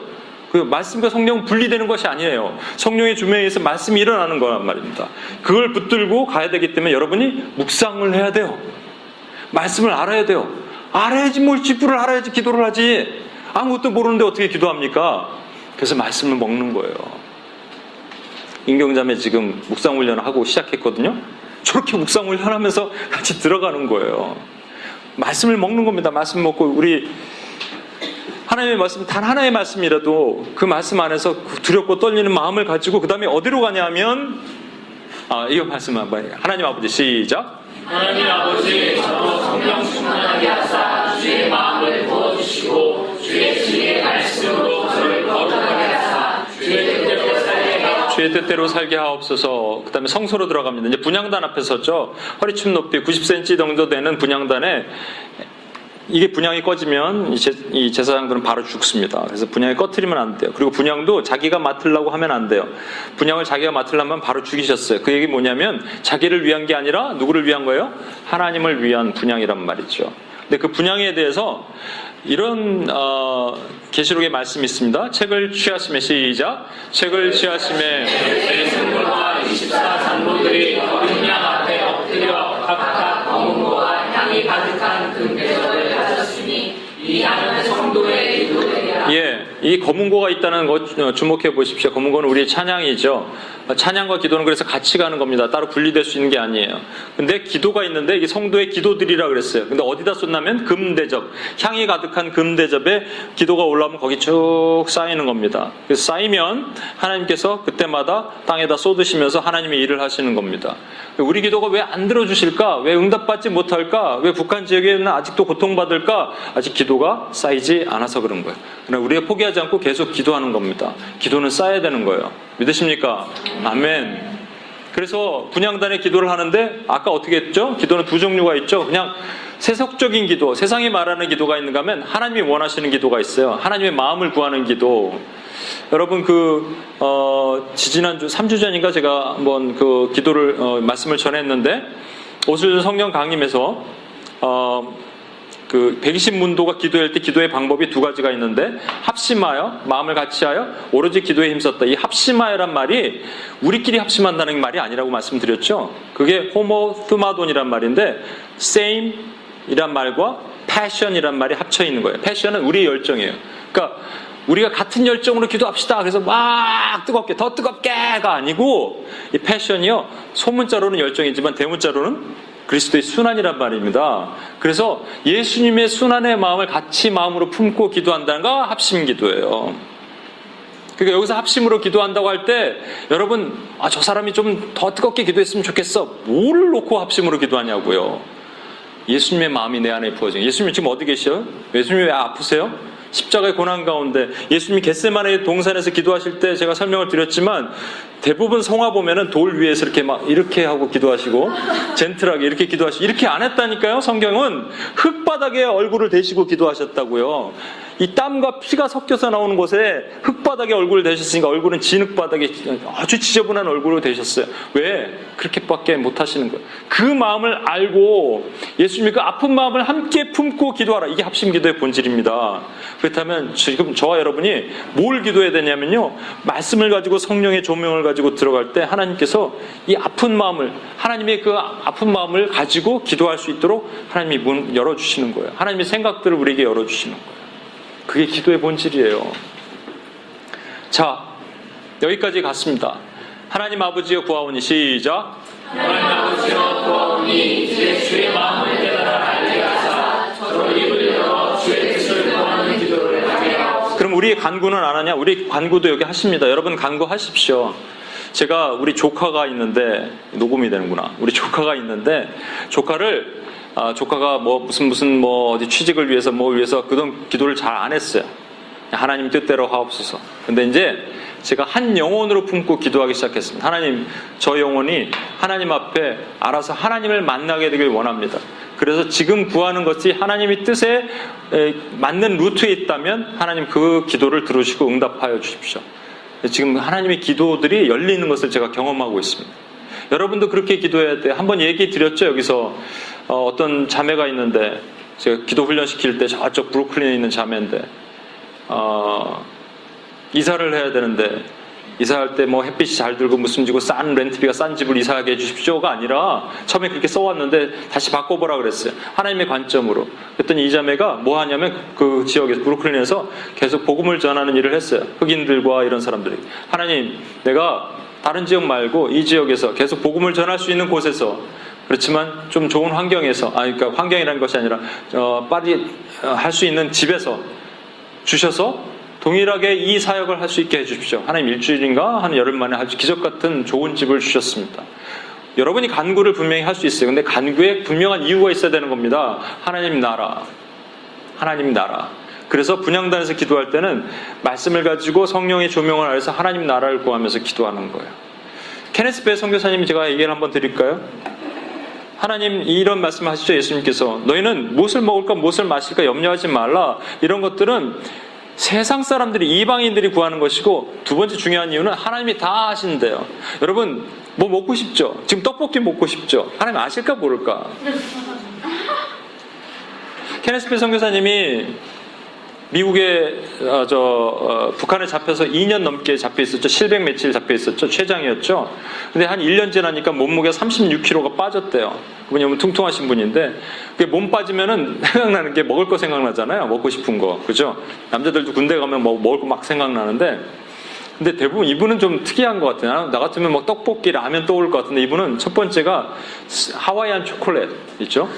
그 말씀과 성령 분리되는 것이 아니에요. 성령의 조명에 의해서 말씀이 일어나는 거란 말입니다. 그걸 붙들고 가야 되기 때문에 여러분이 묵상을 해야 돼요. 말씀을 알아야 돼요. 알아야지 뭘 직분을 알아야지 기도를 하지. 아무것도 모르는데 어떻게 기도합니까? 그래서 말씀을 먹는 거예요. 임경자매 지금 묵상 훈련을 하고 시작했거든요. 저렇게 묵상 훈련하면서 같이 들어가는 거예요. 말씀을 먹는 겁니다. 말씀 먹고 우리 하나님의 말씀, 단 하나의 말씀이라도 그 말씀 안에서 두렵고 떨리는 마음을 가지고 그 다음에 어디로 가냐면 이거 말씀 한번 하나님 아버지 시작. 하나님 아버지 저로 성령 충만하게 하사 주의 마음을 부어주시고 주의 지혜의 말씀으로 저를 거룩하게 하사 주의 뜻대로 살게 하옵소서. 그 다음에 성소로 들어갑니다. 이제 분향단 앞에 섰죠. 허리춤 높이 90cm 정도 되는 분향단에 이게 분향이 꺼지면 이 제사장들은 바로 죽습니다. 그래서 분향이 꺼트리면 안 돼요. 그리고 분향도 자기가 맡으려고 하면 안 돼요. 분향을 자기가 맡으려면 바로 죽이셨어요. 그 얘기 뭐냐면 자기를 위한 게 아니라 누구를 위한 거예요? 하나님을 위한 분향이란 말이죠. 근데 그 분향에 대해서 이런 계시록의 말씀이 있습니다. 책을 취하심에 시작. 책을 취하심에 내 성도와 24 장로들이 분향 앞에 엎드려 각각 검은고와 향이 가득한 금대접을 가졌으니 이 향은 성도의 기도되리라. 이 검은고가 있다는 것 주목해 보십시오. 검은고는 우리의 찬양이죠. 찬양과 기도는 그래서 같이 가는 겁니다. 따로 분리될 수 있는 게 아니에요. 근데 기도가 있는데 이게 성도의 기도들이라 그랬어요. 근데 어디다 쏟냐면 금대접, 향이 가득한 금대접에 기도가 올라오면 거기 쭉 쌓이는 겁니다. 그래서 쌓이면 하나님께서 그때마다 땅에다 쏟으시면서 하나님의 일을 하시는 겁니다. 우리 기도가 왜 안 들어주실까? 왜 응답받지 못할까? 왜 북한 지역에는 아직도 고통받을까? 아직 기도가 쌓이지 않아서 그런 거예요. 그러나 우리가 포기하지 않고 계속 기도하는 겁니다. 기도는 쌓여야 되는 거예요. 믿으십니까? 아멘. 그래서 분향단에 기도를 하는데 아까 어떻게 했죠? 기도는 두 종류가 있죠. 그냥 세속적인 기도, 세상이 말하는 기도가 있는가 하면 하나님이 원하시는 기도가 있어요. 하나님의 마음을 구하는 기도. 여러분 지지난주 3주 전인가 제가 한번 그 기도를 말씀을 전했는데 오슬 성령 강림에서 그 120문도가 기도할 때 기도의 방법이 두 가지가 있는데 합심하여 마음을 같이하여 오로지 기도에 힘썼다. 이 합심하여란 말이 우리끼리 합심한다는 말이 아니라고 말씀드렸죠. 그게 호모스마돈이란 말인데 same 이란 말과 passion이란 말이 합쳐 있는 거예요. passion은 우리의 열정이에요. 그러니까 우리가 같은 열정으로 기도합시다. 그래서 막 뜨겁게 더 뜨겁게가 아니고 이 passion이요. 소문자로는 열정이지만 대문자로는 그리스도의 순환이란 말입니다. 그래서 예수님의 순환의 마음을 같이 마음으로 품고 기도한다는 거 합심기도예요. 그러니까 여기서 합심으로 기도한다고 할 때 여러분 저 사람이 좀 더 뜨겁게 기도했으면 좋겠어. 뭘 놓고 합심으로 기도하냐고요. 예수님의 마음이 내 안에 부어져요. 예수님 지금 어디 계셔요? 예수님 왜 아프세요? 십자가의 고난 가운데 예수님이 겟세마네 동산에서 기도하실 때 제가 설명을 드렸지만 대부분 성화 보면은 돌 위에서 이렇게 막 이렇게 하고 기도하시고 젠틀하게 이렇게 기도하시고 이렇게 안 했다니까요. 성경은 흙바닥에 얼굴을 대시고 기도하셨다고요. 이 땀과 피가 섞여서 나오는 곳에 흙바닥에 얼굴을 대셨으니까 얼굴은 진흙바닥에 아주 지저분한 얼굴로 되셨어요. 왜? 그렇게밖에 못 하시는 거예요. 그 마음을 알고 예수님이 그 아픈 마음을 함께 품고 기도하라. 이게 합심기도의 본질입니다. 그렇다면 지금 저와 여러분이 뭘 기도해야 되냐면요. 말씀을 가지고 성령의 조명을 가지고 들어갈 때 하나님께서 이 아픈 마음을 하나님의 그 아픈 마음을 가지고 기도할 수 있도록 하나님이 문 열어주시는 거예요. 하나님의 생각들을 우리에게 열어주시는 거예요. 그게 기도의 본질이에요. 자, 여기까지 갔습니다. 하나님 아버지여 구하오니 시작. 하나님 아버지여 구하오니 이제 주의 마음을 깨달아 알게 하사 저로 입을 열어 주의 뜻을 구하는 기도를 하게 하옵소서. 그럼 우리의 간구는 안 하냐? 우리 간구도 여기 하십니다. 여러분 간구하십시오. 제가 우리 조카가 있는데 녹음이 되는구나. 우리 조카가 있는데 조카가 뭐 무슨 뭐 어디 취직을 위해서 뭘 위해서 그동안 기도를 잘 안 했어요. 하나님 뜻대로 하옵소서. 근데 이제 제가 한 영혼으로 품고 기도하기 시작했습니다. 하나님, 저 영혼이 하나님 앞에 알아서 하나님을 만나게 되길 원합니다. 그래서 지금 구하는 것이 하나님의 뜻에 맞는 루트에 있다면 하나님 그 기도를 들으시고 응답하여 주십시오. 지금 하나님의 기도들이 열리는 것을 제가 경험하고 있습니다. 여러분도 그렇게 기도해야 돼요. 한번 얘기 드렸죠. 여기서 어떤 자매가 있는데 제가 기도 훈련 시킬 때 저쪽 브루클린에 있는 자매인데 이사를 해야 되는데 이사할 때 뭐 햇빛이 잘 들고 무슨 지고 싼 렌트비가 싼 집을 이사하게 해주십시오가 아니라 처음에 그렇게 써왔는데 다시 바꿔보라 그랬어요. 하나님의 관점으로. 그랬더니 이 자매가 뭐 하냐면 그 지역에서 브루클린에서 계속 복음을 전하는 일을 했어요. 흑인들과 이런 사람들이. 하나님, 내가 다른 지역 말고 이 지역에서 계속 복음을 전할 수 있는 곳에서 그렇지만 좀 좋은 환경에서 그러니까 환경이라는 것이 아니라 빨리 할 수 있는 집에서 주셔서 동일하게 이 사역을 할 수 있게 해주십시오. 하나님 일주일인가 한 열흘 만에 아주 기적 같은 좋은 집을 주셨습니다. 여러분이 간구를 분명히 할 수 있어요. 근데 간구에 분명한 이유가 있어야 되는 겁니다. 하나님 나라. 하나님 나라. 그래서 분향단에서 기도할 때는 말씀을 가지고 성령의 조명을 알아서 하나님 나라를 구하면서 기도하는 거예요. 케네스 베 선교사님이 제가 얘기를 한번 드릴까요? 하나님 이런 말씀 하시죠. 예수님께서 너희는 무엇을 먹을까 무엇을 마실까 염려하지 말라. 이런 것들은 세상 사람들이 이방인들이 구하는 것이고 두 번째 중요한 이유는 하나님이 다 하신대요. 여러분 뭐 먹고 싶죠? 지금 떡볶이 먹고 싶죠? 하나님 아실까 모를까? 케네스 베 선교사님이 미국에 북한에 잡혀서 2년 넘게 잡혀 있었죠. 실백 며칠 잡혀 있었죠. 췌장이었죠. 근데 한 1년 지나니까 몸무게가 36kg가 빠졌대요. 그분이 너무 퉁퉁하신 분인데 그게 몸 빠지면은 생각나는 게 먹을 거 생각나잖아요. 먹고 싶은 거. 그죠? 남자들도 군대 가면 뭐 먹을 거 막 생각나는데 근데 대부분 이분은 좀 특이한 것 같아요. 나 같으면 뭐 떡볶이, 라면 떠오를 것 같은데 이분은 첫 번째가 하와이안 초콜릿 있죠?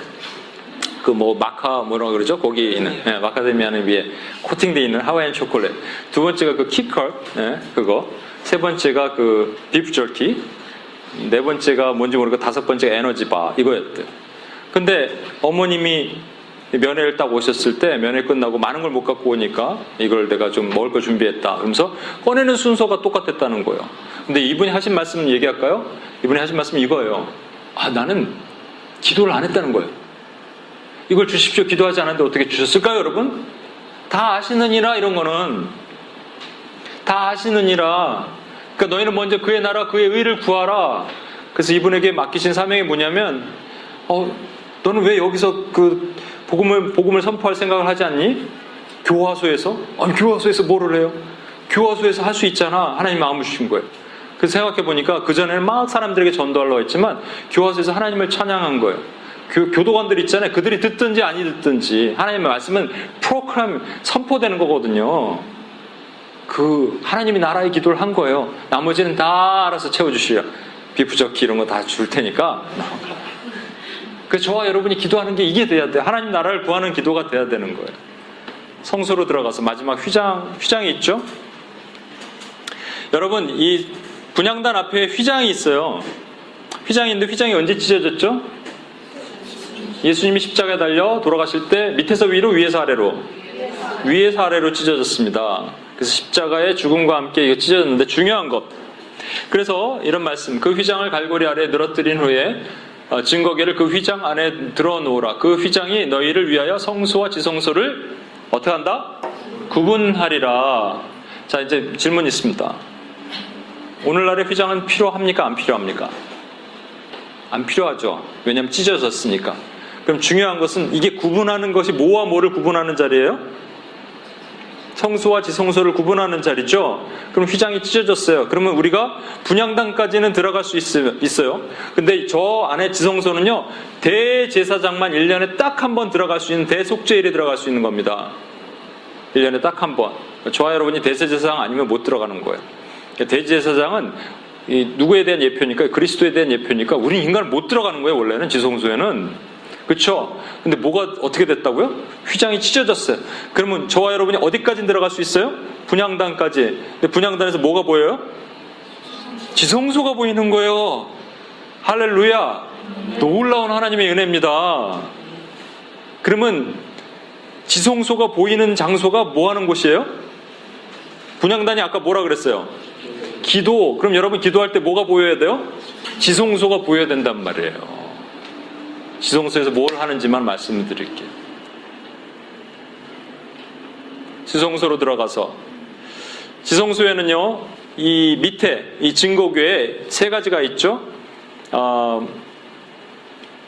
그 뭐 마카 뭐라 그러죠? 거기 있는 마카데미아는 위에 코팅되어 있는 하와이안 초콜릿. 두 번째가 그 키컬 그거. 세 번째가 그 비프 저키. 네 번째가 뭔지 모르고 다섯 번째가 에너지바 이거였대요. 근데 어머님이 면회를 딱 오셨을 때 면회 끝나고 많은 걸 못 갖고 오니까 이걸 내가 좀 먹을 거 준비했다. 그러면서 꺼내는 순서가 똑같았다는 거예요. 근데 이분이 하신 말씀 얘기할까요? 이분이 하신 말씀은 이거예요. 나는 기도를 안 했다는 거예요. 이걸 주십시오. 기도하지 않았는데 어떻게 주셨을까요, 여러분? 다 아시느니라 이런 거는. 다 아시느니라. 그러니까 너희는 먼저 그의 나라, 그의 의를 구하라. 그래서 이분에게 맡기신 사명이 뭐냐면 너는 왜 여기서 그 복음을 선포할 생각을 하지 않니? 교화소에서? 아니 교화소에서 뭐를 해요? 교화소에서 할 수 있잖아. 하나님 마음을 주신 거예요. 그래서 생각해보니까 그전에는 막 사람들에게 전도하려고 했지만 교화소에서 하나님을 찬양한 거예요. 교도관들 있잖아요. 그들이 듣든지 아니 듣든지 하나님의 말씀은 프로클램 선포되는 거거든요. 그 하나님이 나라의 기도를 한 거예요. 나머지는 다 알아서 채워주시려. 비프저키 이런 거 다 줄 테니까. 그래서 저와 여러분이 기도하는 게 이게 돼야 돼요. 하나님 나라를 구하는 기도가 돼야 되는 거예요. 성소로 들어가서 마지막 휘장이 있죠. 여러분 이 분향단 앞에 휘장이 있어요. 휘장이 있는데 휘장이 언제 찢어졌죠? 예수님이 십자가에 달려 돌아가실 때 밑에서 위로 위에서 아래로 위에서 아래로 찢어졌습니다. 그래서 십자가의 죽음과 함께 이거 찢어졌는데 중요한 것. 그래서 이런 말씀, 그 휘장을 갈고리 아래에 늘어뜨린 후에 증거계를 그 휘장 안에 들어놓으라. 그 휘장이 너희를 위하여 성소와 지성소를 어떻게 한다? 구분하리라. 자, 이제 질문이 있습니다. 오늘날의 휘장은 필요합니까? 안 필요합니까? 안 필요하죠. 왜냐하면 찢어졌으니까. 그럼 중요한 것은 이게 구분하는 것이 뭐와 뭐를 구분하는 자리예요? 성소와 지성소를 구분하는 자리죠. 그럼 휘장이 찢어졌어요. 그러면 우리가 분향단까지는 들어갈 수 있어요. 근데 저 안에 지성소는요, 대제사장만 1년에 딱 한 번 들어갈 수 있는 대속죄일에 들어갈 수 있는 겁니다. 1년에 딱 한 번. 저와 여러분이 대제사장 아니면 못 들어가는 거예요. 대제사장은 누구에 대한 예표니까? 그리스도에 대한 예표니까 우리는 인간을 못 들어가는 거예요. 원래는 지성소에는. 그렇죠? 근데 뭐가 어떻게 됐다고요? 휘장이 찢어졌어요. 그러면 저와 여러분이 어디까지 들어갈 수 있어요? 분향단까지. 근데 분향단에서 뭐가 보여요? 지성소가 보이는 거예요. 할렐루야. 놀라운 하나님의 은혜입니다. 그러면 지성소가 보이는 장소가 뭐 하는 곳이에요? 분향단이 아까 뭐라 그랬어요? 기도. 그럼 여러분 기도할 때 뭐가 보여야 돼요? 지성소가 보여야 된단 말이에요. 지성소에서 뭘 하는지만 말씀을 드릴게요. 지성소로 들어가서 지성소에는요, 이 밑에 이 증거궤에 세 가지가 있죠.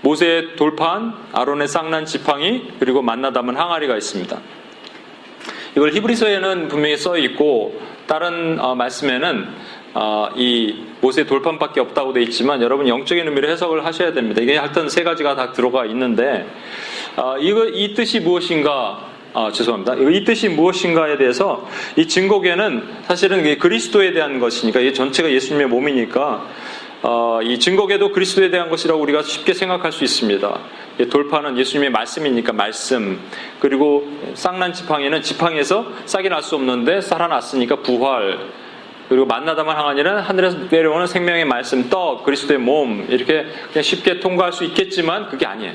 모세의 돌판, 아론의 쌍난 지팡이, 그리고 만나 담은 항아리가 있습니다. 이걸 히브리서에는 분명히 써 있고 다른 말씀에는 이 모세의 돌판밖에 없다고 돼 있지만 여러분 영적인 의미로 해석을 하셔야 됩니다. 이게 하여튼 세 가지가 다 들어가 있는데 이 뜻이 무엇인가? 죄송합니다. 이 뜻이 무엇인가에 대해서 이 증거궤는 사실은 그리스도에 대한 것이니까 이 전체가 예수님의 몸이니까 이 증거궤도 그리스도에 대한 것이라고 우리가 쉽게 생각할 수 있습니다. 돌판은 예수님의 말씀이니까 말씀, 그리고 쌍난 지팡이는 지팡이에서 싹이 날 수 없는데 살아났으니까 부활, 그리고 만나 담은 항아리는 하늘에서 내려오는 생명의 말씀, 떡, 그리스도의 몸, 이렇게 그냥 쉽게 통과할 수 있겠지만 그게 아니에요.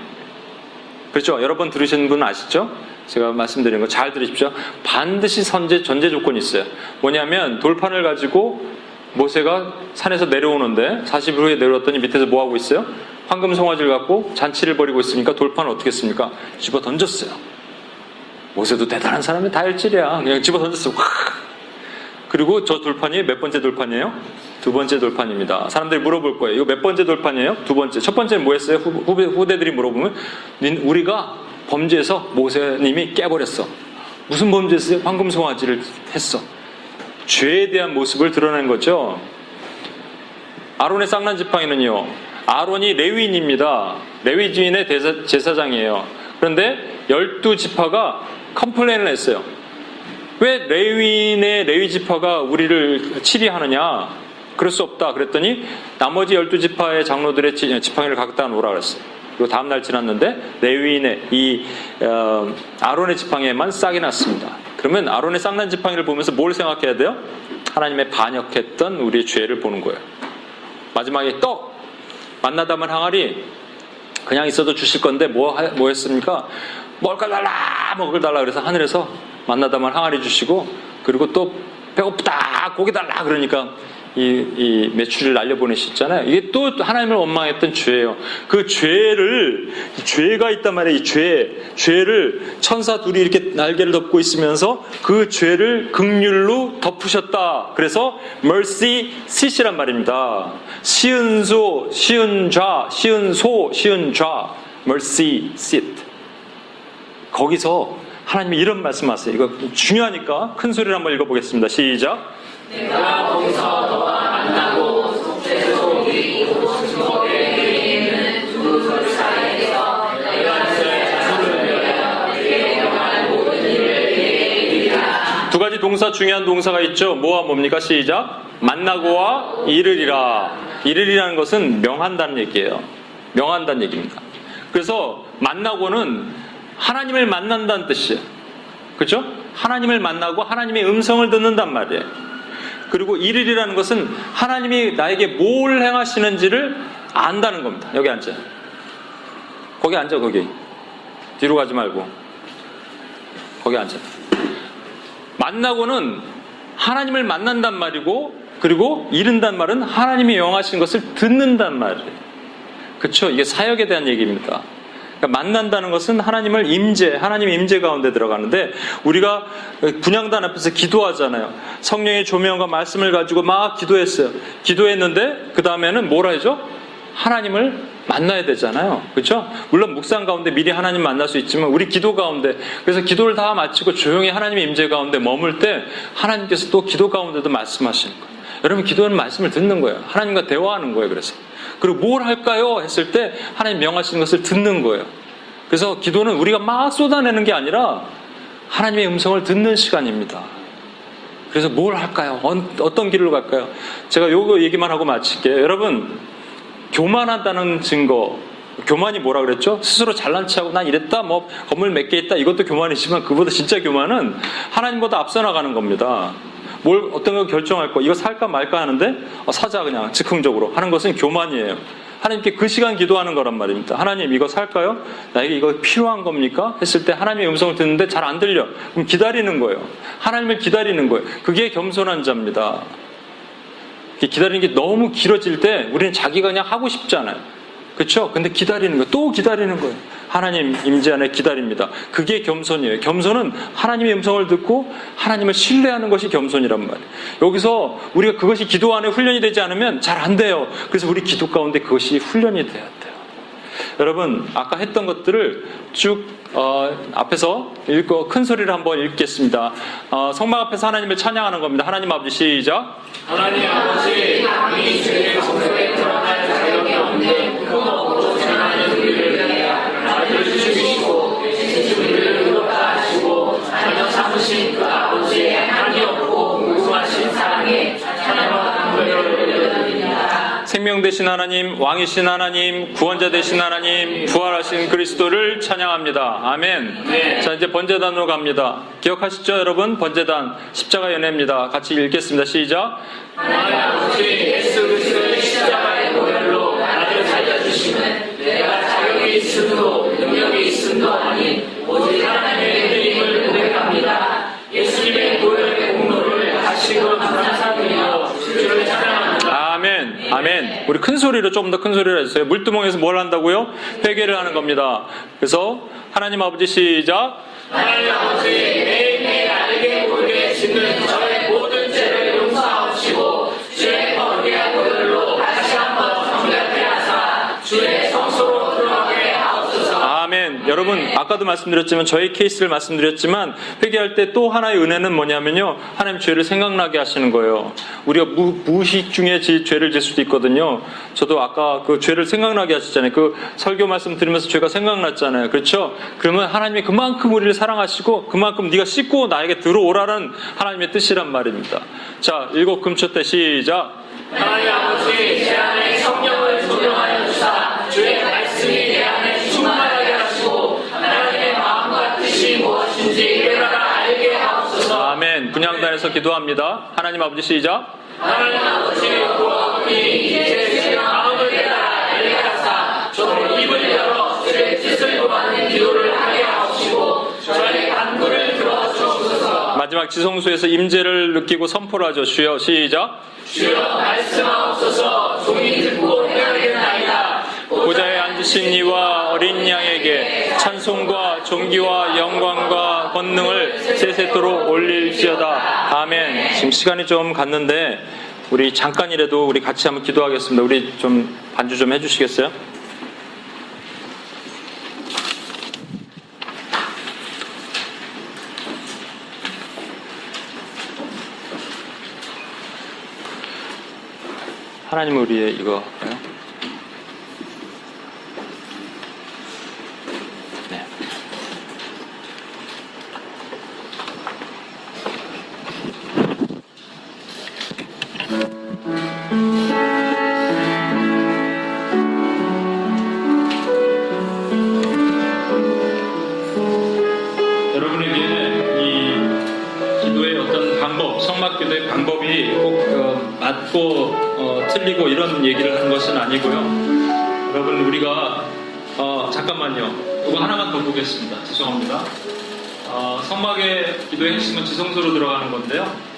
그렇죠? 여러 번 들으시는 분 아시죠? 제가 말씀드린 거 잘 들으십시오. 반드시 전제 조건이 있어요. 뭐냐면 돌판을 가지고 모세가 산에서 내려오는데 40일 후에 내려왔더니 밑에서 뭐 하고 있어요? 황금 송아지를 갖고 잔치를 벌이고 있으니까 돌판을 어떻게 했습니까? 집어 던졌어요. 모세도 대단한 사람이 다혈질이야. 그냥 집어 던졌어요. 그리고 저 돌판이 몇 번째 돌판이에요? 두 번째 돌판입니다. 사람들이 물어볼 거예요. 이거 몇 번째 돌판이에요? 두 번째. 첫 번째는 뭐 했어요? 후대들이 물어보면 우리가 범죄해서 모세님이 깨버렸어. 무슨 범죄했어요? 황금 송아지를 했어. 죄에 대한 모습을 드러낸 거죠. 아론의 쌍난 지팡이는요, 아론이 레위인입니다. 레위인의 제사장이에요. 그런데 12지파가 컴플레인을 했어요. 왜 레위인의 레위지파가 우리를 치리하느냐? 그럴 수 없다. 그랬더니 나머지 12지파의 장로들의 지팡이를 갖다 놓으라 그랬어요. 그리고 다음날 지났는데 레위인의 아론의 지팡이에만 싹이 났습니다. 그러면 아론의 쌍난 지팡이를 보면서 뭘 생각해야 돼요? 하나님의 반역했던 우리의 죄를 보는 거예요. 마지막에 떡! 만나 담은 항아리 그냥 있어도 주실 건데 뭐 했습니까? 먹을 걸 달라 그래서 하늘에서 만나 담은 항아리 주시고, 그리고 또 배고프다 고기 달라 그러니까 이 메추리를 날려보내셨잖아요. 이게 또 하나님을 원망했던 죄예요. 그 죄가 있단 말이에요. 이 죄를 천사 둘이 이렇게 날개를 덮고 있으면서 그 죄를 긍휼로 덮으셨다. 그래서 mercy seat이란 말입니다. 시은소, 시은좌, 시은소, 시은좌, mercy seat. 거기서 하나님이 이런 말씀하세요. 이거 중요하니까 큰 소리로 한번 읽어보겠습니다. 시작. 내가 거기서 너와 만나고 속죄소 우리 증거궤에 있는 두 돌 사이에서 내가 너의 자손을 위하여 내게 명한 모든 일을 내게 이르리라. 두 가지 동사, 중요한 동사가 있죠. 뭐와 뭡니까? 시작. 만나고와 이르리라. 이르리라는 것은 명한다는 얘기예요. 명한다는 얘기입니다. 그래서 만나고는 하나님을 만난다는 뜻이에요. 그렇죠? 하나님을 만나고 하나님의 음성을 듣는단 말이에요. 그리고 이르리라는 것은 하나님이 나에게 뭘 행하시는지를 안다는 겁니다. 여기 앉아. 거기 앉아, 거기. 뒤로 가지 말고. 거기 앉아. 만나고는 하나님을 만난단 말이고, 그리고 이른단 말은 하나님이 명하신 것을 듣는단 말이에요. 그렇죠? 이게 사역에 대한 얘기입니다. 그러니까 만난다는 것은 하나님의 임재 가운데 들어가는데, 우리가 분향단 앞에서 기도하잖아요. 성령의 조명과 말씀을 가지고 막 기도했어요. 기도했는데 그 다음에는 뭐라 하죠? 하나님을 만나야 되잖아요. 그렇죠? 물론 묵상 가운데 미리 하나님 만날 수 있지만 우리 기도 가운데, 그래서 기도를 다 마치고 조용히 하나님의 임재 가운데 머물 때 하나님께서 또 기도 가운데도 말씀하시는 거예요. 여러분, 기도는 말씀을 듣는 거예요. 하나님과 대화하는 거예요. 그리고 뭘 할까요? 했을 때 하나님 명하시는 것을 듣는 거예요. 그래서 기도는 우리가 막 쏟아내는 게 아니라 하나님의 음성을 듣는 시간입니다. 그래서 뭘 할까요? 어떤 길로 갈까요? 제가 요거 얘기만 하고 마칠게요. 여러분, 교만한다는 증거, 교만이 뭐라 그랬죠? 스스로 잘난 체하고 난 이랬다, 뭐 건물 몇 개 있다, 이것도 교만이지만 그보다 진짜 교만은 하나님보다 앞서 나가는 겁니다. 어떤 걸 결정할 거, 이거 살까 말까 하는데 사자 그냥 즉흥적으로 하는 것은 교만이에요. 하나님께 그 시간 기도하는 거란 말입니다. 하나님, 이거 살까요? 나에게 이거 필요한 겁니까? 했을 때 하나님의 음성을 듣는데 잘 안 들려. 그럼 기다리는 거예요. 하나님을 기다리는 거예요. 그게 겸손한 자입니다. 기다리는 게 너무 길어질 때 우리는 자기가 그냥 하고 싶잖아요. 그렇죠? 근데 기다리는 거예요. 또 기다리는 거예요. 하나님 임재 안에 기다립니다. 그게 겸손이에요. 겸손은 하나님의 음성을 듣고 하나님을 신뢰하는 것이 겸손이란 말이에요. 여기서 우리가 그것이 기도 안에 훈련이 되지 않으면 잘 안 돼요. 그래서 우리 기도 가운데 그것이 훈련이 돼야 돼요. 여러분, 아까 했던 것들을 쭉 앞에서 읽고 큰 소리를 한번 읽겠습니다. 성막 앞에서 하나님을 찬양하는 겁니다. 하나님 아버지, 시작. 하나님 아버지, 감히 죄의 성소에 들어갈 자격이 없는 그 업으로 전하는 우리를 위해 나를 죽이시고 대신 우리를 의롭다 하시고 자녀 삼으신 그 아버지의 한이 없고 무궁하신 사랑에 찬양과 감사를 올려드립니다. 생명 되신 하나님, 왕이신 하나님, 구원자 되신 하나님, 부활하신 그리스도를 찬양합니다. 아멘. 네. 자, 이제 번제단으로 갑니다. 기억하시죠, 여러분? 번제단, 십자가 연회입니다. 같이 읽겠습니다. 시작. 하나님 아버지, 예수 그리스도의 십자가의 보혈로 나를 살려주시는 내가 자격이 있음도 능력이 있음도 아닌 오직 하나님의 은혜임을 고백합니다. 예수님의 보혈의 공로를 다시금 감사드리며 주를 찬양합니다. 아멘. 아멘. 우리 큰 소리로, 조금 더 큰 소리로 해주세요. 물두멍에서 뭘 한다고요? 회개를 하는 겁니다. 그래서 하나님 아버지, 시작. 하나님 아버지, 매일매일 알게 모르게 짓는 저의 모든 죄를 용서하시고 주의 거룩한 보혈로 다시 한번 정결케 하사 주의 성소로 들어가게 하옵소서. 아멘. 여러분, 아까도 말씀드렸지만, 저의 케이스를 말씀드렸지만, 회개할 때 또 하나의 은혜는 뭐냐면요, 하나님 죄를 생각나게 하시는 거예요. 우리가 무의식 중에 죄를 질 수도 있거든요. 저도 아까 그 죄를 생각나게 하시잖아요. 그 설교 말씀 들으면서 죄가 생각났잖아요. 그렇죠? 그러면 하나님이 그만큼 우리를 사랑하시고 그만큼 네가 씻고 나에게 들어오라는 하나님의 뜻이란 말입니다. 자, 일곱 금초 때 시작. 하나님 아버지, 제 안에 성령을 조명하여 주사 주의 말씀이 내 안에 충만하게 하시고 하나님의 마음과 뜻이 무엇인지 깨달아 알게 하옵소서. 아멘. 분향단에서 기도합니다. 하나님 아버지, 시작. 하나님 아버지, 구하오니 이제 제 마음을 깨달아 알게 하사 저로 입을 열어 주의 뜻을 구하는 기도를 하게 하옵시고 저의 간구를 들어주옵소서. 마지막 지성소에서 임재를 느끼고 선포를 하죠. 주여, 시작. 주여, 말씀하옵소서. 종이 듣고 헤아리겠나이다. 보좌에 앉으신 이와 어린 양에게 찬송과 존귀와 영광과 권능을 세세토록 올릴지어다. 아멘. 지금 시간이 좀 갔는데 우리 잠깐이라도 우리 같이 한번 기도하겠습니다. 우리 좀 반주 좀 해주시겠어요? 하나님, 우리의 이거 할까요? 네. 여러분에게 이 기도의 어떤 방법, 성막 기도의 방법이 꼭 맞고 틀리고 이런 얘기를 하는 것은 아니고요. 여러분, 우리가 잠깐만요. 이거 하나만 더 보겠습니다. 죄송합니다. 성막의 기도의 핵심은 지성소로 들어가는 건데요.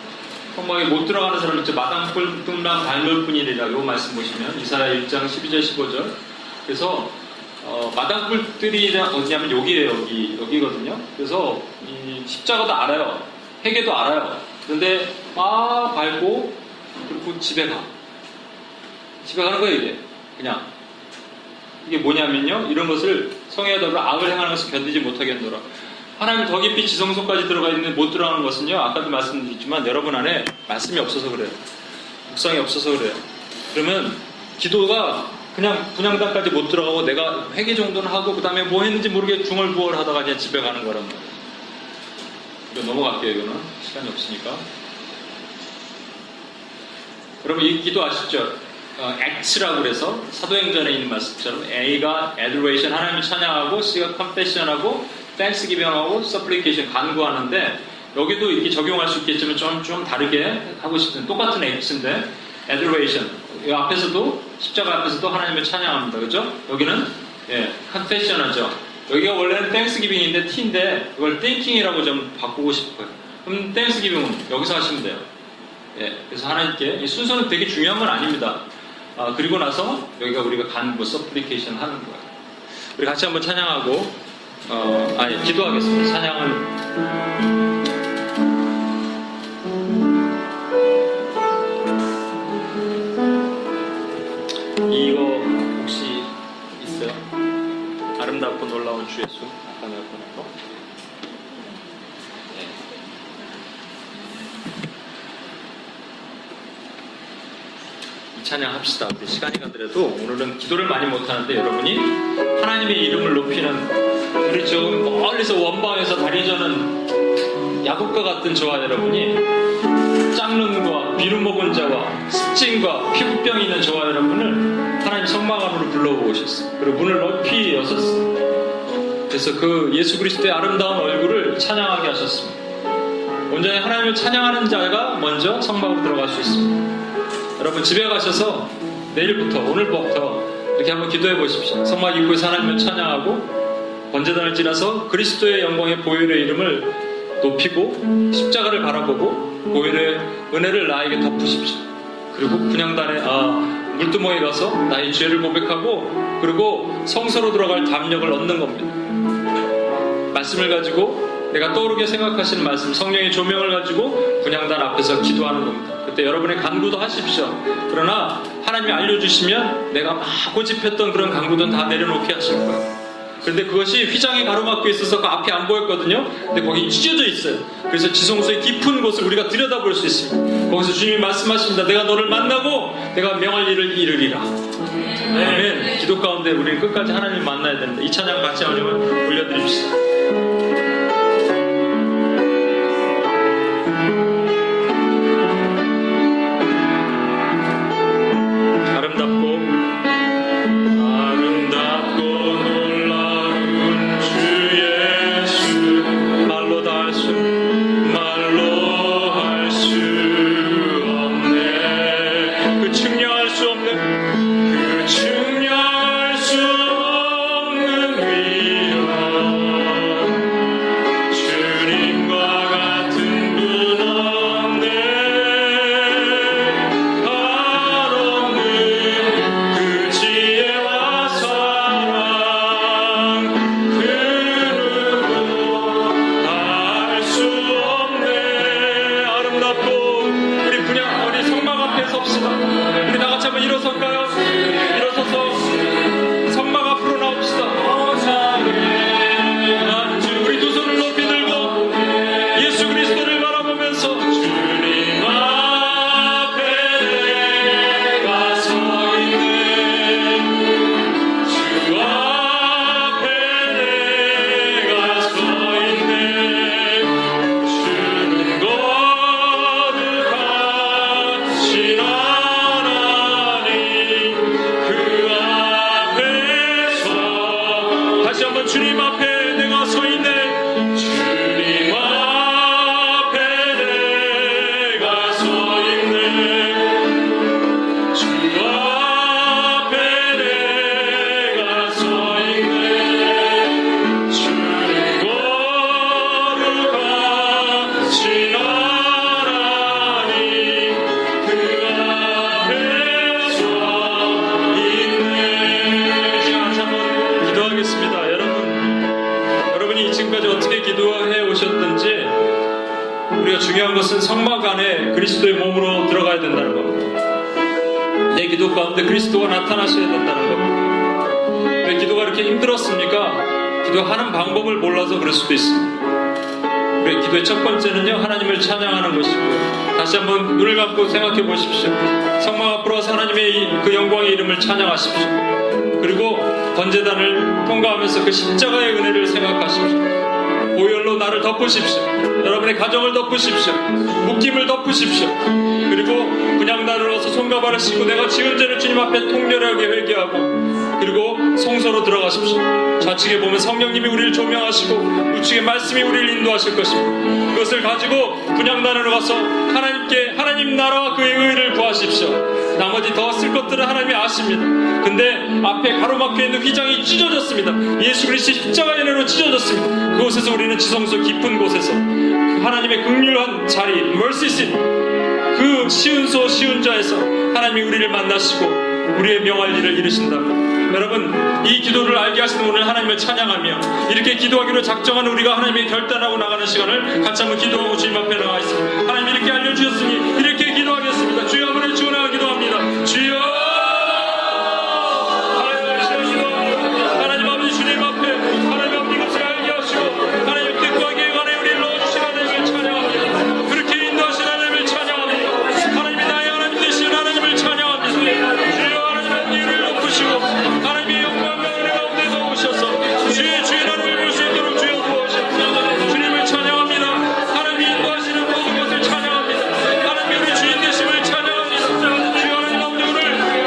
성막에 못 들어가는 사람 있죠. 마당불 tum랑 밟을 뿐이라고 말씀 보시면 이사야 1장 12절 15절. 그래서 마당불들이 어디냐면 여기에요. 여기거든요. 그래서 이 십자가도 알아요. 회개도 알아요. 그런데 막 밟고 그리고 집에 가는 거예요. 이게 그냥 이게 뭐냐면요. 이런 것을 성회하다로 악을 행하는 것을 견디지 못하게 한다라. 하나님 더 깊이 지성소까지 들어가 있는데 못 들어가는 것은요. 아까도 말씀드렸지만 여러분 안에 말씀이 없어서 그래요. 묵상이 없어서 그래요. 그러면 기도가 그냥 분향단까지 못 들어가고 내가 회개 정도는 하고 그 다음에 뭐 했는지 모르게 중얼부얼 하다가 그냥 집에 가는 거란 말이에요. 이거 넘어갈게요. 이거는 시간이 없으니까. 여러분 이 기도 아시죠? act라고 그래서 사도행전에 있는 말씀처럼 A가 adoration 하나님을 찬양하고 C가 confession하고 thanksgiving하고 supplication 간구하는데 여기도 이렇게 적용할 수 있겠지만 좀 다르게 하고 싶은 똑같은 act인데 adoration 이 앞에서도 십자가 앞에서도 하나님을 찬양합니다. 그렇죠? 여기는 confession 하죠. 여기가 원래는 thanksgiving인데 T인데 이걸 thinking이라고 좀 바꾸고 싶어요. 그럼 thanksgiving은 여기서 하시면 돼요. 그래서 하나님께 이 순서는 되게 중요한 건 아닙니다. 그리고 나서 여기가 우리가 간구 supplication 하는 거예요. 우리 같이 한번 찬양하고 기도하겠습니다. 찬양은 이거 혹시 있어요? 아름답고 놀라운 주 예수 아까 내가 보낸 거? 이 찬양 합시다. 우리 시간이 가더라도 오늘은 기도를 많이 못하는데 여러분이 하나님의 이름을 높이는 우리 저 멀리서 원방에서 다리 저는 야곱과 같은 저와 여러분이 짝눈과 비루 먹은 자와 습진과 피부병이 있는 저와 여러분을 하나님 성막 안으로 불러오고 오셨어요. 그리고 문을 높이 여셨어요. 그래서 그 예수 그리스도의 아름다운 얼굴을 찬양하게 하셨습니다. 온전히 하나님을 찬양하는 자가 먼저 성막으로 들어갈 수 있습니다. 여러분 집에 가셔서 내일부터 오늘부터 이렇게 한번 기도해 보십시오. 성막 입구에서 하나님을 찬양하고 번제단을 지나서 그리스도의 영광의 보혈의 이름을 높이고 십자가를 바라보고 보혈의 은혜를 나에게 덮으십시오. 그리고 분향단에 물두멍에 가서 나의 죄를 고백하고 그리고 성소로 들어갈 담력을 얻는 겁니다. 말씀을 가지고 내가 떠오르게 생각하시는 말씀 성령의 조명을 가지고 분향단 앞에서 기도하는 겁니다. 그때 여러분의 간구도 하십시오. 그러나 하나님이 알려주시면 내가 막 고집했던 그런 간구도 다 내려놓게 하실 거예요. 그런데 그것이 휘장에 가로막혀 있어서 그 앞이 안 보였거든요. 근데 거기 찢어져 있어요. 그래서 지성소의 깊은 곳을 우리가 들여다볼 수 있습니다. 거기서 주님이 말씀하십니다. 내가 너를 만나고 내가 명할 일을 이루리라. 아멘. 기도 가운데 우리는 끝까지 하나님 만나야 됩니다. 이 찬양 같이 하려면 올려드립시다. 그 증명할 수 없는 위엄 주신 하나님 그 앞에 서 있네. 시간 한번 기도하겠습니다. 여러분이 지금까지 어떻게 기도해 오셨든지 우리가 중요한 것은 성막 안에 그리스도의 몸으로 들어가야 된다는 겁니다. 내 기도 가운데 그리스도가 나타나셔야 된다는 겁니다. 왜 기도가 이렇게 힘들었습니까? 기도하는 방법을 몰라서 그럴 수도 있습니다. 우리의 기도의 첫 번째는요, 하나님을 찬양하는 것이고요. 다시 한번 눈을 감고 생각해 보십시오. 성막 앞으로 와서 하나님의 그 영광의 이름을 찬양하십시오. 그리고 번제단을 통과하면서 그 십자가의 은혜를 생각하십시오. 보혈로 나를 덮으십시오. 여러분의 가정을 덮으십시오. 묶임을 덮으십시오. 그리고 분향단을 와서 손과 발을 씻고 내가 지은 죄를 주님 앞에 통렬하게 회개하고 그리고 성소로 들어가십시오. 좌측에 보면 성령님이 우리를 조명하시고 우측에 말씀이 우리를 인도하실 것입니다. 그것을 가지고 분향단으로 가서 하나님께 하나님 나라와 그의 의를 구하십시오. 나머지 더 쓸 것들은 하나님이 아십니다. 근데 앞에 가로막혀 있는 휘장이 찢어졌습니다. 예수 그리스도의 십자가의 은혜로 찢어졌습니다. 그곳에서 우리는 지성소 깊은 곳에서 하나님의 긍휼한 자리, mercy seat, 그 시은소 시은자에서 하나님이 우리를 만나시고 우리의 명할 일을 이루신다면 여러분, 이 기도를 알게 하시는 오늘 하나님을 찬양하며 이렇게 기도하기로 작정한 우리가 하나님의 결단하고 나가는 시간을 같이 한번 기도하고 주님 앞에 나가 있습니다. 하나님 이렇게 알려주셨으니 이렇게 기도하겠습니다. 주여 한번 주원하고 기도합니다. 주여 하나님 아버지 주님 앞에 하나님 아버지 것을 알게 하시고 하나님 뜻과 계획 안에 우리를 넣어주신 하나님을 찬양합니다. 그렇게 인도하신 하나님을 찬양합니다. 하나님이 나의 하나님 되신 하나님을 찬양합니다. 주여 하나님의 이를 높으시고 하나님의 영광과 은혜 가운데 넣으셔서 주의 주인 하나님을 볼 수 있도록 주여 도와주셔서 주님을 찬양합니다. 하나님이 인도하시는 모든 것을 찬양합니다. 하나님이 우리 주인 되심을 찬양합니다. 주여 하나님 아버지 오늘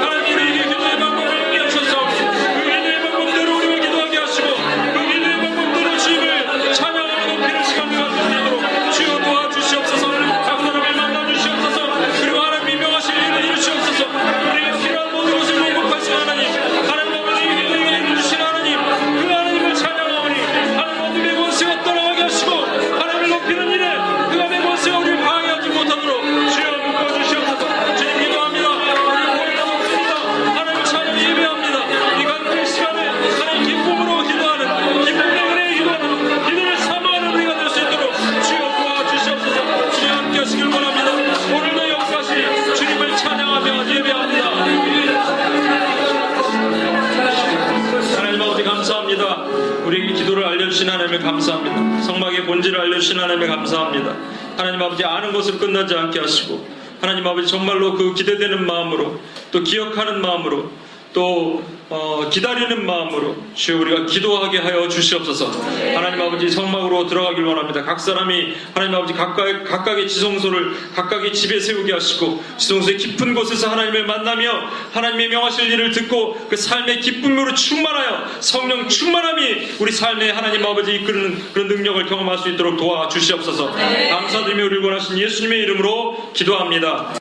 하나님 우리에게 기도의 방법을 알려주셔서 그 기도의 방법대로 우리가 기도하게 하시고 그 기도의 방법대로 주님을 찬양하고 높이는 시간을 갖도록 주여 도와주시옵소서. 각 사람을 만나주시옵소서. 그리고 하나님이 명하실 일을 이루시옵소서. 우리가 필요한 모든 것을 공급하신 하나님, 하나님 아버지 우리에게 이루신 하나님, 그 하나님을 찬양하오니 하나님 어둠의 권세가 떠나가게 하시고 하나님을 높이는 일에 그 안의 권세가 우리를 방해하지 못하도록 주여 묶어주시옵소서. 주님 기도합니다. 우리 오해가 없습니다. 하나님 찬양 예배합니다. 이 간절 시간에 하나님 기쁨으로 기도하는 기쁨의 은혜에 기도하는 기도를 사모하는 우리가 될 수 있도록 주여 도와주시옵소서. 주님 함께 하시길 바랍니다. 오늘도 여기까지 주님을 찬양하며 예배합니다. 하나님 아버지 감사합니다. 우리에게 기도를 알려주신 하나님을 감사합니다. 성막의 본질을 알려주신 하나님을 감사합니다. 하나님 아버지 아는 것을 끝나지 않게 하시고 하나님 아버지 정말로 그 기대되는 마음으로 또 기억하는 마음으로 또 기다리는 마음으로 주여 우리가 기도하게 하여 주시옵소서. 하나님 아버지 성막으로 들어가길 원합니다. 각 사람이 하나님 아버지 각각의 지성소를 각각의 집에 세우게 하시고 지성소의 깊은 곳에서 하나님을 만나며 하나님의 명하실 일을 듣고 그 삶의 기쁨으로 충만하여 성령 충만함이 우리 삶에 하나님 아버지 이끄는 그런 능력을 경험할 수 있도록 도와주시옵소서. 감사드리며 우리를 원하신 예수님의 이름으로 기도합니다.